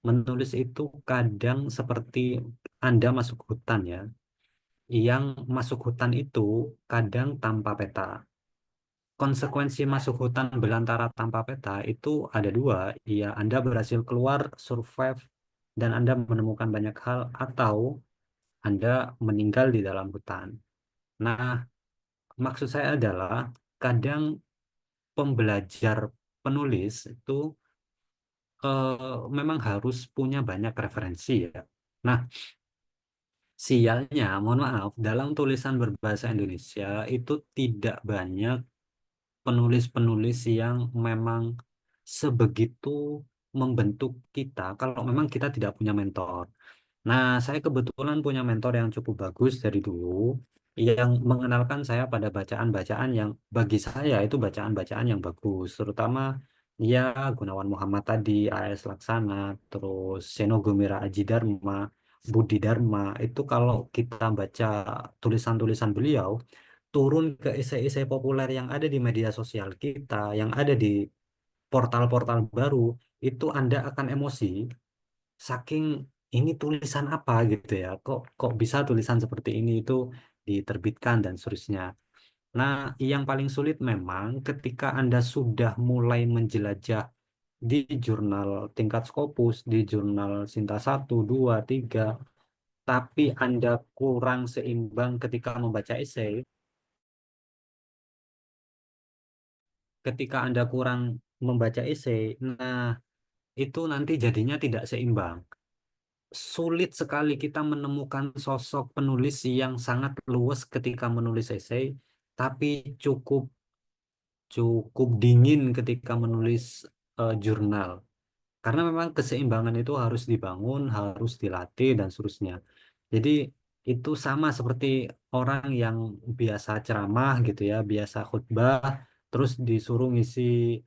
[SPEAKER 2] menulis itu kadang seperti Anda masuk hutan ya. Yang masuk hutan itu kadang tanpa peta. Konsekuensi masuk hutan belantara tanpa peta itu ada dua. Ya, Anda berhasil keluar, survive, dan Anda menemukan banyak hal, atau Anda meninggal di dalam hutan. Nah, maksud saya adalah kadang pembelajar penulis itu memang harus punya banyak referensi ya. Nah, sialnya, mohon maaf, dalam tulisan berbahasa Indonesia itu tidak banyak penulis-penulis yang memang sebegitu membentuk kita kalau memang kita tidak punya mentor. Nah, saya kebetulan punya mentor yang cukup bagus dari dulu, yang mengenalkan saya pada bacaan-bacaan yang bagi saya itu bacaan-bacaan yang bagus, terutama ya Gunawan Muhammad tadi, A.S. Laksana, terus Seno Gumira Aji Dharma, Budi Dharma. Itu kalau kita baca tulisan-tulisan beliau, turun ke esai-esai populer yang ada di media sosial kita, yang ada di portal-portal baru, itu Anda akan emosi saking ini tulisan apa gitu ya, kok bisa tulisan seperti ini itu diterbitkan dan seterusnya. Nah, yang paling sulit memang ketika Anda sudah mulai menjelajah di jurnal tingkat Scopus, di jurnal Sinta 1, 2, 3, tapi Anda kurang seimbang ketika membaca esai, ketika Anda kurang membaca esai, nah itu nanti jadinya tidak seimbang. Sulit sekali kita menemukan sosok penulis yang sangat luwes ketika menulis esai, tapi cukup cukup dingin ketika menulis jurnal. Karena memang keseimbangan itu harus dibangun, harus dilatih dan seterusnya. Jadi itu sama seperti orang yang biasa ceramah gitu ya, biasa khutbah, terus disuruh ngisi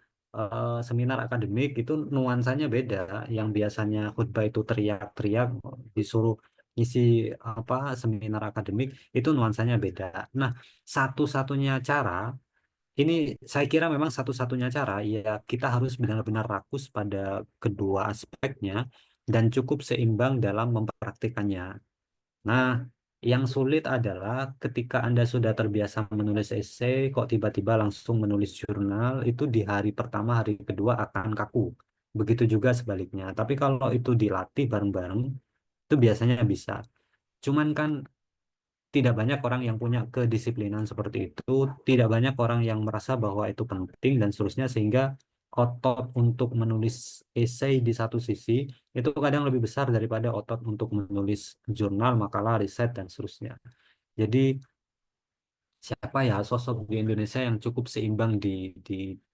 [SPEAKER 2] seminar akademik, itu nuansanya beda. Yang biasanya khutbah itu teriak-teriak, disuruh ngisi apa seminar akademik, itu nuansanya beda. Nah, satu-satunya cara ini, saya kira memang satu-satunya cara ya, kita harus benar-benar rakus pada kedua aspeknya dan cukup seimbang dalam mempraktikannya. Nah, yang sulit adalah ketika Anda sudah terbiasa menulis esai, kok tiba-tiba langsung menulis jurnal, itu di hari pertama, hari kedua akan kaku. Begitu juga sebaliknya. Tapi kalau itu dilatih bareng-bareng, itu biasanya bisa. Cuman kan tidak banyak orang yang punya kedisiplinan seperti itu, tidak banyak orang yang merasa bahwa itu penting dan seterusnya, sehingga otot untuk menulis esai di satu sisi itu kadang lebih besar daripada otot untuk menulis jurnal, makalah, riset dan seterusnya. Jadi siapa ya sosok di Indonesia yang cukup seimbang di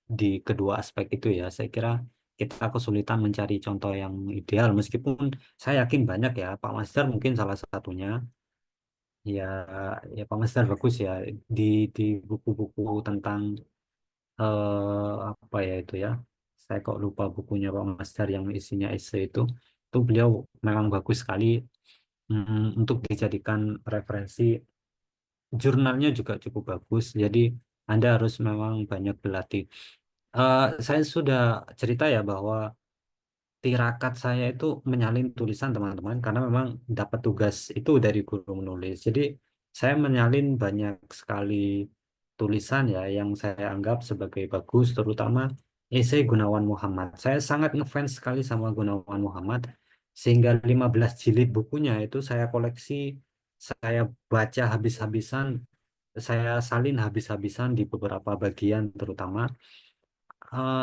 [SPEAKER 2] di kedua aspek itu ya? Saya kira kita kesulitan mencari contoh yang ideal, meskipun saya yakin banyak ya, Pak Master mungkin salah satunya. Ya, ya Pak Master bagus ya di di buku-buku tentang apa ya itu ya. Saya kok lupa bukunya Pak Master yang isinya esai itu beliau memang bagus sekali, untuk dijadikan referensi. Jurnalnya juga cukup bagus, jadi Anda harus memang banyak berlatih. Saya sudah cerita ya bahwa tirakat saya itu menyalin tulisan teman-teman karena memang dapat tugas itu dari guru menulis. Jadi saya menyalin banyak sekali tulisan ya yang saya anggap sebagai bagus, terutama esai Gunawan Muhammad. Saya sangat ngefans sekali sama Gunawan Muhammad sehingga 15 jilid bukunya itu saya koleksi, saya baca habis-habisan, saya salin habis-habisan di beberapa bagian terutama.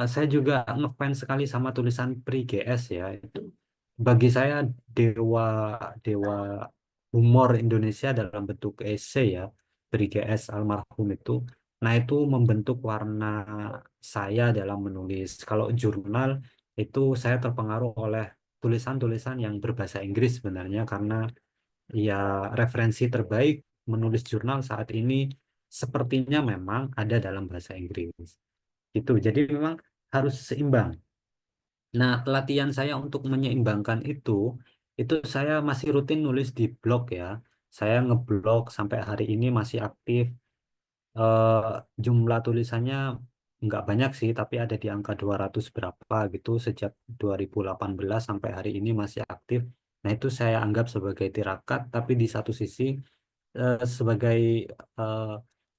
[SPEAKER 2] Saya juga ngefans sekali sama tulisan Pri GS ya. Itu bagi saya dewa dewa humor Indonesia dalam bentuk esai ya. Pri GS almarhum itu. Nah, itu membentuk warna saya dalam menulis. Kalau jurnal itu saya terpengaruh oleh tulisan-tulisan yang berbahasa Inggris sebenarnya karena ya referensi terbaik menulis jurnal saat ini sepertinya memang ada dalam bahasa Inggris. Itu. Jadi memang harus seimbang. Nah, latihan saya untuk menyeimbangkan itu saya masih rutin nulis di blog ya. Saya ngeblog sampai hari ini masih aktif. Eh, Jumlah tulisannya nggak banyak sih, tapi ada di angka 200 berapa gitu sejak 2018 sampai hari ini masih aktif. Nah, itu saya anggap sebagai tirakat, tapi di satu sisi sebagai eh,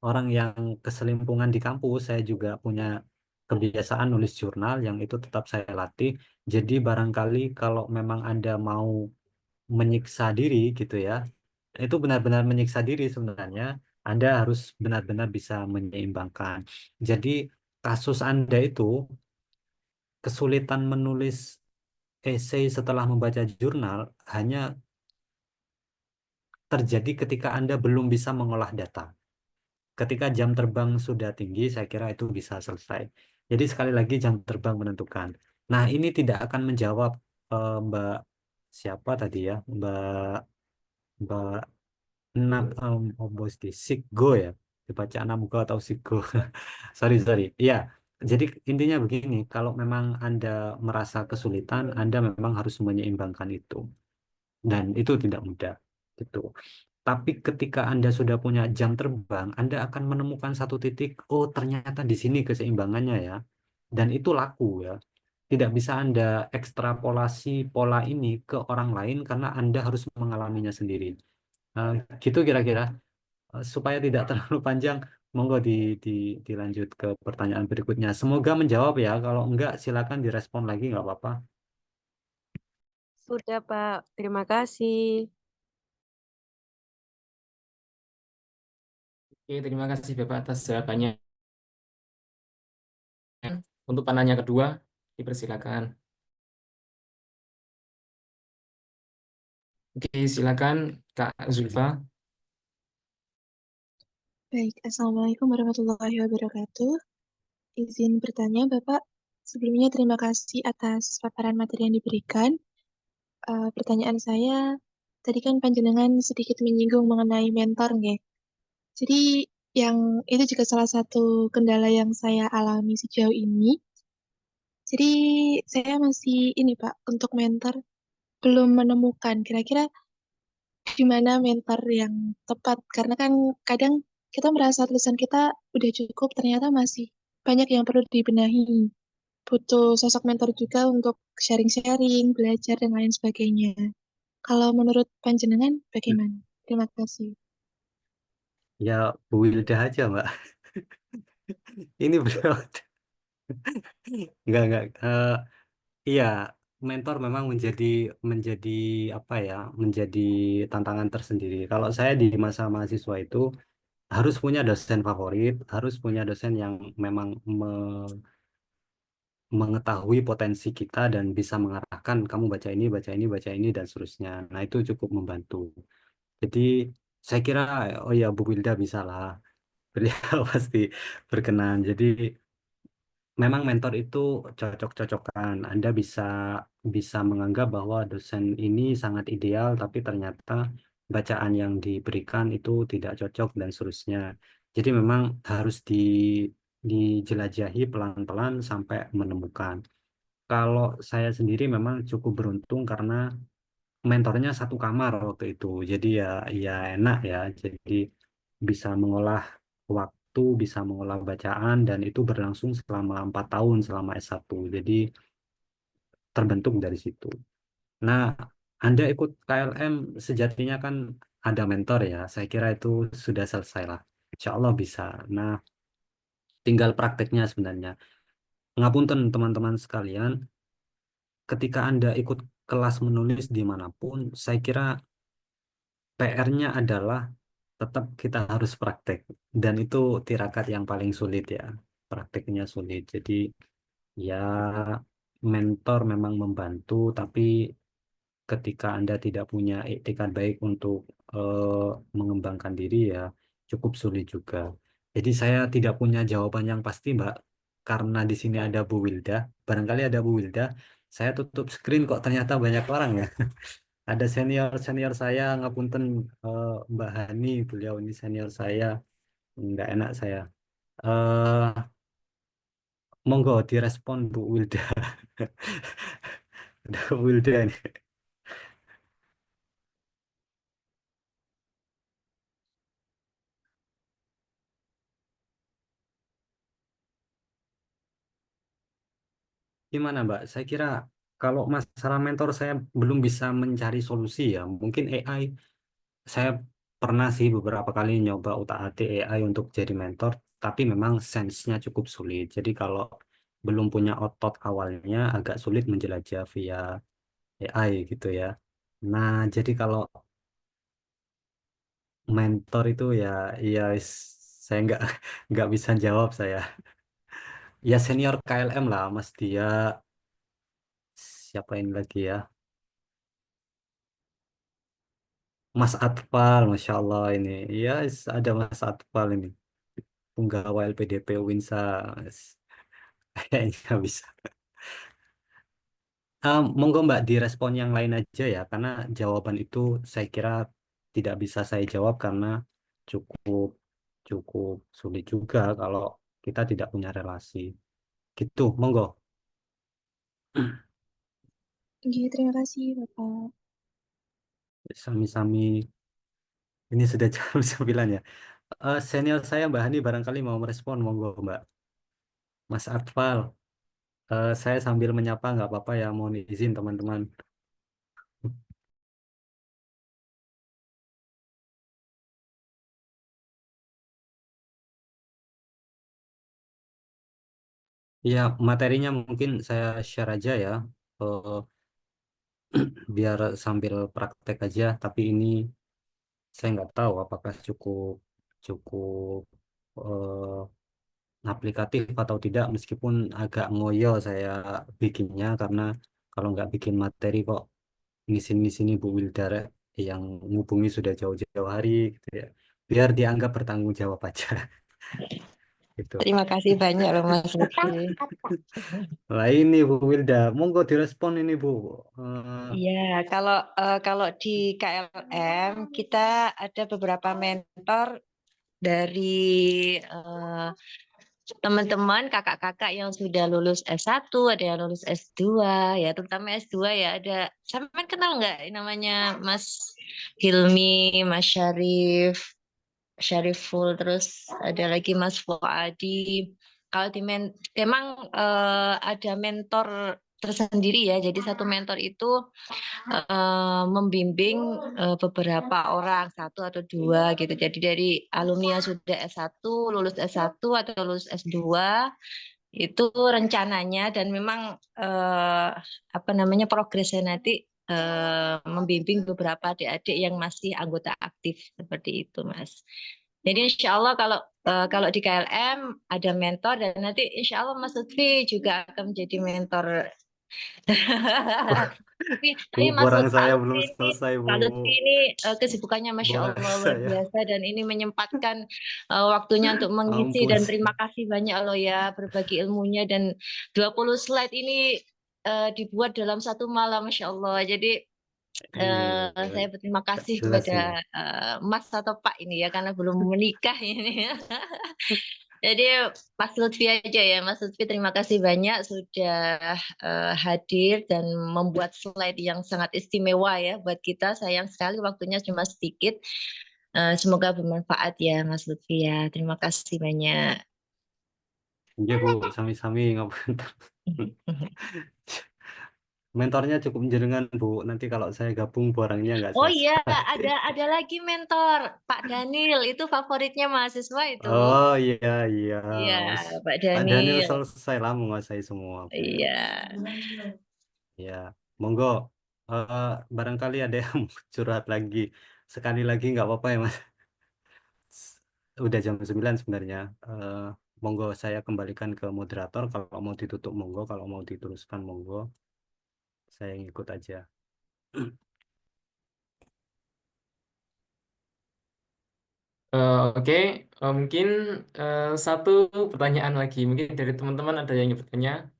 [SPEAKER 2] orang yang keselimpungan di kampus, saya juga punya kebiasaan nulis jurnal yang itu tetap saya latih. Jadi barangkali kalau memang Anda mau menyiksa diri gitu ya, itu benar-benar menyiksa diri sebenarnya. Anda harus benar-benar bisa menyeimbangkan. Jadi kasus Anda itu kesulitan menulis esai setelah membaca jurnal hanya terjadi ketika Anda belum bisa mengolah data. Ketika jam terbang sudah tinggi, saya kira itu bisa selesai. Jadi sekali lagi jam terbang menentukan. Nah, ini tidak akan menjawab Mbak siapa tadi ya, Mbak Bos di Siggo ya, dibaca Namugo atau Siggo. Sorry, sorry. Iya, jadi intinya begini, kalau memang Anda merasa kesulitan, Anda memang harus menyeimbangkan itu. Dan itu tidak mudah. Gitu. Tapi ketika Anda sudah punya jam terbang, Anda akan menemukan satu titik, oh ternyata di sini keseimbangannya ya. Dan itu laku ya. Tidak bisa Anda ekstrapolasi pola ini ke orang lain karena Anda harus mengalaminya sendiri. Nah, gitu kira-kira. Supaya tidak terlalu panjang, monggo dilanjut ke pertanyaan berikutnya. Semoga menjawab ya. Kalau enggak, silakan direspon lagi, nggak apa-apa.
[SPEAKER 3] Sudah, Pak. Terima kasih.
[SPEAKER 1] Oke, terima kasih Bapak atas jawabannya. Untuk penanya kedua, dipersilakan. Oke, silakan Kak Zulfa.
[SPEAKER 4] Baik, Assalamualaikum warahmatullahi wabarakatuh. Izin bertanya, Bapak. Sebelumnya terima kasih atas paparan materi yang diberikan. Pertanyaan saya, tadi kan panjenengan sedikit menyinggung mengenai mentor, nggih. Jadi, yang itu juga salah satu kendala yang saya alami sejauh ini. Jadi, saya masih ini, Pak, untuk mentor belum menemukan kira-kira di mana mentor yang tepat. Karena kan kadang kita merasa tulisan kita udah cukup, ternyata masih banyak yang perlu dibenahi. Butuh sosok mentor juga untuk sharing-sharing, belajar, dan lain sebagainya. Kalau menurut panjenengan, bagaimana? Terima kasih.
[SPEAKER 2] Ya, Bu Wilda aja, Mbak. Ini beliau. Enggak. Iya, mentor memang menjadi menjadi apa ya, menjadi tantangan tersendiri. Kalau saya di masa mahasiswa itu harus punya dosen favorit, harus punya dosen yang memang mengetahui potensi kita dan bisa mengarahkan kamu baca ini, baca ini, baca ini dan seterusnya. Nah, itu cukup membantu. Jadi saya kira oh ya Bu Wilda bisa lah. Beliau pasti berkenan. Jadi memang mentor itu cocok-cocokan. Anda bisa bisa menganggap bahwa dosen ini sangat ideal, tapi ternyata bacaan yang diberikan itu tidak cocok dan seterusnya. Jadi memang harus dijelajahi pelan-pelan sampai menemukan. Kalau saya sendiri memang cukup beruntung karena mentornya satu kamar waktu itu. Jadi ya enak ya. Jadi bisa mengolah waktu, bisa mengolah bacaan dan itu berlangsung selama 4 tahun selama S1. Jadi terbentuk dari situ. Nah, Anda ikut KLM sejatinya kan ada mentor ya. Saya kira itu sudah selesai lah. Insya Allah bisa. Nah, tinggal prakteknya sebenarnya. Ngapunten teman-teman sekalian, ketika Anda ikut kelas menulis dimanapun, saya kira PR-nya adalah tetap kita harus praktek dan itu tirakat yang paling sulit ya, prakteknya sulit. Jadi ya mentor memang membantu, tapi ketika Anda tidak punya etikat baik untuk mengembangkan diri ya cukup sulit juga. Jadi saya tidak punya jawaban yang pasti Mbak, karena di sini ada Bu Wilda. Barangkali ada Bu Wilda, saya tutup screen kok ternyata banyak orang ya. Ada senior senior saya, ngapunten Mbak Hani, beliau ini senior saya, nggak enak saya. eh Monggo direspon Bu Wilda. Ada Bu Wilda ini. Gimana Mbak? Saya kira kalau masalah mentor saya belum bisa mencari solusi ya. Mungkin AI, saya pernah sih beberapa kali nyoba utak-atik AI untuk jadi mentor, tapi memang sense-nya cukup sulit. Jadi kalau belum punya otot awalnya agak sulit menjelajah via AI gitu ya. Nah, jadi kalau mentor itu ya saya nggak bisa jawab saya. Ya senior KLM lah, Mas dia, siapa ini lagi ya? Mas Atfal, Masya Allah ini. Ya, ada Mas Atfal ini. Punggawa LPDP Winsa. Kayaknya bisa. Monggo Mbak direspon yang lain aja ya, karena jawaban itu saya kira tidak bisa saya jawab karena cukup cukup sulit juga kalau kita tidak punya relasi. Gitu, monggo.
[SPEAKER 4] Oke, terima kasih Bapak.
[SPEAKER 2] Sami-sami, ini sudah jam 9 ya. Senior saya Mbak Hani barangkali mau merespon, monggo Mbak. Mas Atfal, saya sambil menyapa nggak apa-apa ya, mohon izin teman-teman. Ya, materinya mungkin saya share aja ya, eh, biar sambil praktek aja. Tapi ini saya nggak tahu apakah cukup cukup aplikatif atau tidak, meskipun agak ngoyo saya bikinnya karena kalau nggak bikin materi kok di sini Bu Wildar yang ngubungi sudah jauh-jauh hari gitu ya. Biar dianggap bertanggung jawab aja gitu.
[SPEAKER 5] Terima kasih banyak loh Mas Lutfi.
[SPEAKER 2] Nah ini Bu Wilda, monggo direspon ini Bu. Eh,
[SPEAKER 5] Iya, kalau di KLM kita ada beberapa mentor dari eh, teman-teman kakak-kakak yang sudah lulus S1, ada yang lulus S2 ya, terutama S2 ya ada. Sampean kenal nggak namanya Mas Hilmi, Mas Syariful, terus ada lagi Mas Fuadi. Kalau memang ada mentor tersendiri ya. Jadi satu mentor itu membimbing beberapa orang, satu atau dua gitu. Jadi dari alumni yang sudah S1, lulus S1 atau lulus S2 itu rencananya dan memang apa namanya progresnya nanti membimbing beberapa adik-adik yang masih anggota aktif seperti itu, Mas. Jadi insya Allah kalau di KLM ada mentor dan nanti insya Allah Mas Lutfi juga akan menjadi mentor Tapi
[SPEAKER 2] Barang
[SPEAKER 5] maksud Pak
[SPEAKER 2] saya belum
[SPEAKER 5] Lutfi ini,
[SPEAKER 2] selesai, Bu.
[SPEAKER 5] Pak Lutfi ini kesibukannya Masya
[SPEAKER 2] Boleh
[SPEAKER 5] Allah luar
[SPEAKER 2] saya.
[SPEAKER 5] biasa dan ini menyempatkan waktunya untuk mengisi
[SPEAKER 2] Ampun.
[SPEAKER 5] dan terima kasih banyak loh ya berbagi ilmunya dan 20 slide ini dibuat dalam satu malam Masya Allah. Jadi
[SPEAKER 2] Iya,
[SPEAKER 5] saya berterima
[SPEAKER 2] gak
[SPEAKER 5] kasih
[SPEAKER 2] jelas
[SPEAKER 5] kepada
[SPEAKER 2] ini.
[SPEAKER 5] Mas atau Pak ini ya karena belum menikah ini. Jadi Mas Lutfi aja ya, Mas Lutfi terima kasih banyak sudah hadir dan membuat slide yang sangat istimewa ya buat kita. Sayang sekali waktunya cuma sedikit. Semoga bermanfaat ya Mas Lutfi ya. Terima kasih banyak.
[SPEAKER 2] Iya, Bu, sami-sami ngapain. Mentornya cukup jenengan, Bu. Nanti kalau saya gabung barangnya nggak
[SPEAKER 5] Oh iya,
[SPEAKER 2] selesai.
[SPEAKER 5] ada lagi mentor Pak Daniel itu favoritnya mahasiswa itu.
[SPEAKER 2] Oh iya, iya,
[SPEAKER 5] Iya,
[SPEAKER 2] Mas.
[SPEAKER 5] Pak
[SPEAKER 2] Pak Daniel
[SPEAKER 5] Daniel.
[SPEAKER 2] selesai lah menguasai semua, Bu.
[SPEAKER 5] Iya.
[SPEAKER 2] Ya, monggo. Eh, Barangkali ada yang mau curhat lagi. Sekali lagi nggak apa-apa ya, Mas. Udah jam 9 sebenarnya. Monggo saya kembalikan ke moderator. Kalau mau ditutup, monggo. Kalau mau diteruskan, monggo. Saya ngikut aja.
[SPEAKER 1] Oke, mungkin satu pertanyaan lagi. Mungkin dari teman-teman ada yang ingin bertanya.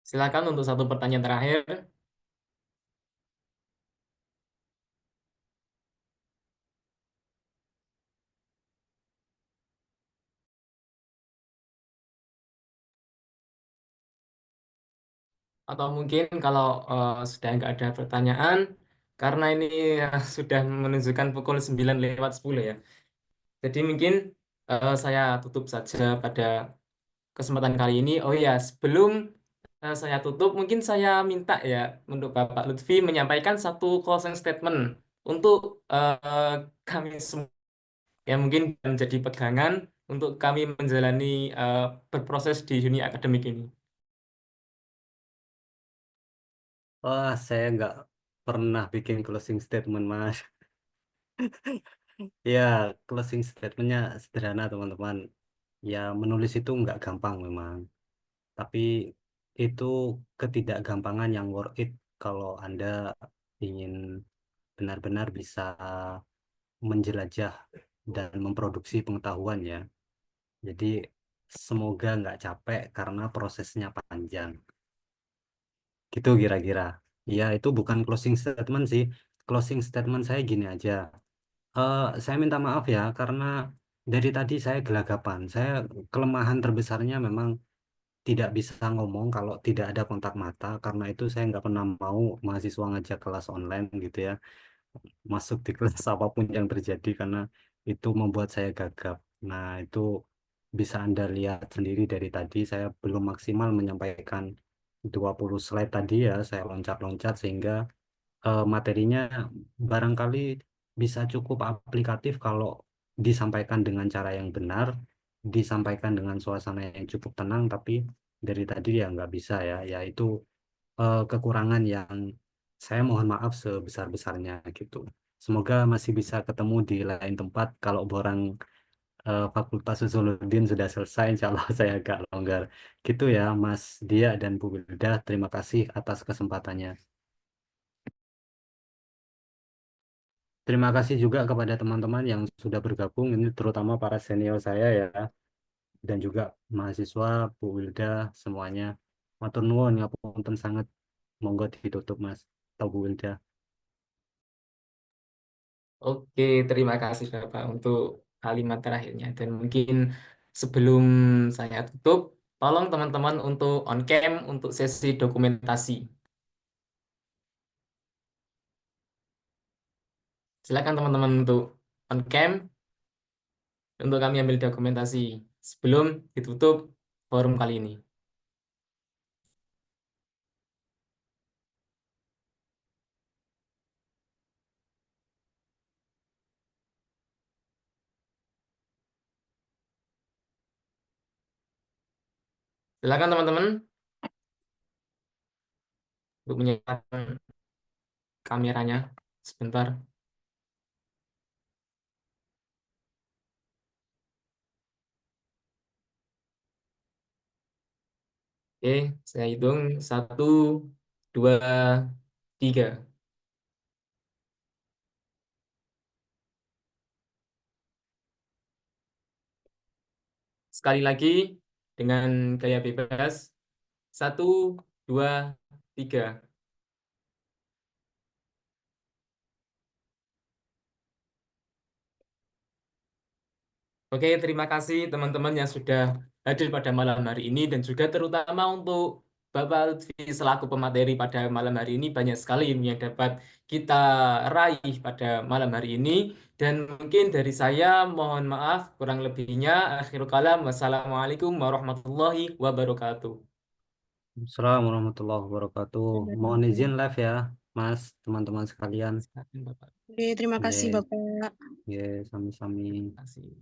[SPEAKER 1] Silakan untuk satu pertanyaan terakhir. Atau mungkin kalau sudah nggak ada pertanyaan, karena ini sudah menunjukkan pukul 9:10 ya. Jadi mungkin saya tutup saja pada kesempatan kali ini. Oh ya, sebelum saya tutup, mungkin saya minta ya untuk Bapak Lutfi menyampaikan satu closing statement untuk kami semua yang mungkin menjadi pegangan untuk kami menjalani berproses di dunia akademik ini.
[SPEAKER 2] Wah, saya nggak pernah bikin closing statement, Mas. Ya, closing statementnya sederhana, teman-teman. Ya, menulis itu nggak gampang memang. Tapi itu ketidakgampangan yang worth it kalau Anda ingin benar-benar bisa menjelajah dan memproduksi pengetahuan ya. Jadi semoga nggak capek karena prosesnya panjang. Gitu kira-kira. Ya, itu bukan closing statement sih. Closing statement saya gini aja. Saya minta maaf ya karena dari tadi saya gelagapan. Saya kelemahan terbesarnya memang tidak bisa ngomong kalau tidak ada kontak mata. Karena itu saya nggak pernah mau mahasiswa ngajak kelas online gitu ya. Masuk di kelas apapun yang terjadi karena itu membuat saya gagap. Nah, itu bisa Anda lihat sendiri dari tadi saya belum maksimal menyampaikan 20 slide tadi ya. Saya loncat-loncat sehingga materinya barangkali bisa cukup aplikatif kalau disampaikan dengan cara yang benar, disampaikan dengan suasana yang cukup tenang, tapi dari tadi ya nggak bisa ya, yaitu kekurangan yang saya mohon maaf sebesar-besarnya gitu. Semoga masih bisa ketemu di lain tempat. Kalau borang Fakultas Usuluddin sudah selesai, insya Allah saya agak longgar. Gitu ya, Mas Dia dan Bu Wilda. Terima kasih atas kesempatannya. Terima kasih juga kepada teman-teman yang sudah bergabung, ini terutama para senior saya ya, dan juga mahasiswa, Bu Wilda, semuanya. Matur nuwun, ngapunten sangat. Monggo ditutup, Mas. Atau Bu Wilda.
[SPEAKER 1] Oke, terima kasih Bapak untuk kalimat terakhirnya. Dan mungkin sebelum saya tutup, tolong teman-teman untuk on cam untuk sesi dokumentasi. Silakan teman-teman untuk on cam untuk kami ambil dokumentasi sebelum ditutup forum kali ini. Silakan teman-teman untuk menyalakan kameranya sebentar. Oke, saya hitung. 1, 2, 3. Sekali lagi dengan gaya bebas. 1, 2, 3. Oke, terima kasih teman-teman yang sudah hadir pada malam hari ini dan juga terutama untuk Bapak Lutfi selaku pemateri pada malam hari ini banyak sekali ilmu yang dapat kita raih pada malam hari ini dan mungkin dari saya mohon maaf kurang lebihnya akhirul kalam wassalamualaikum warahmatullahi wabarakatuh.
[SPEAKER 2] Assalamualaikum warahmatullahi wabarakatuh. Mohon izin live ya, Mas, teman-teman sekalian.
[SPEAKER 1] Silakan, Bapak.
[SPEAKER 6] Oke, terima kasih
[SPEAKER 2] Ye,
[SPEAKER 6] Bapak.
[SPEAKER 2] ye, sami-sami.
[SPEAKER 1] Terima kasih.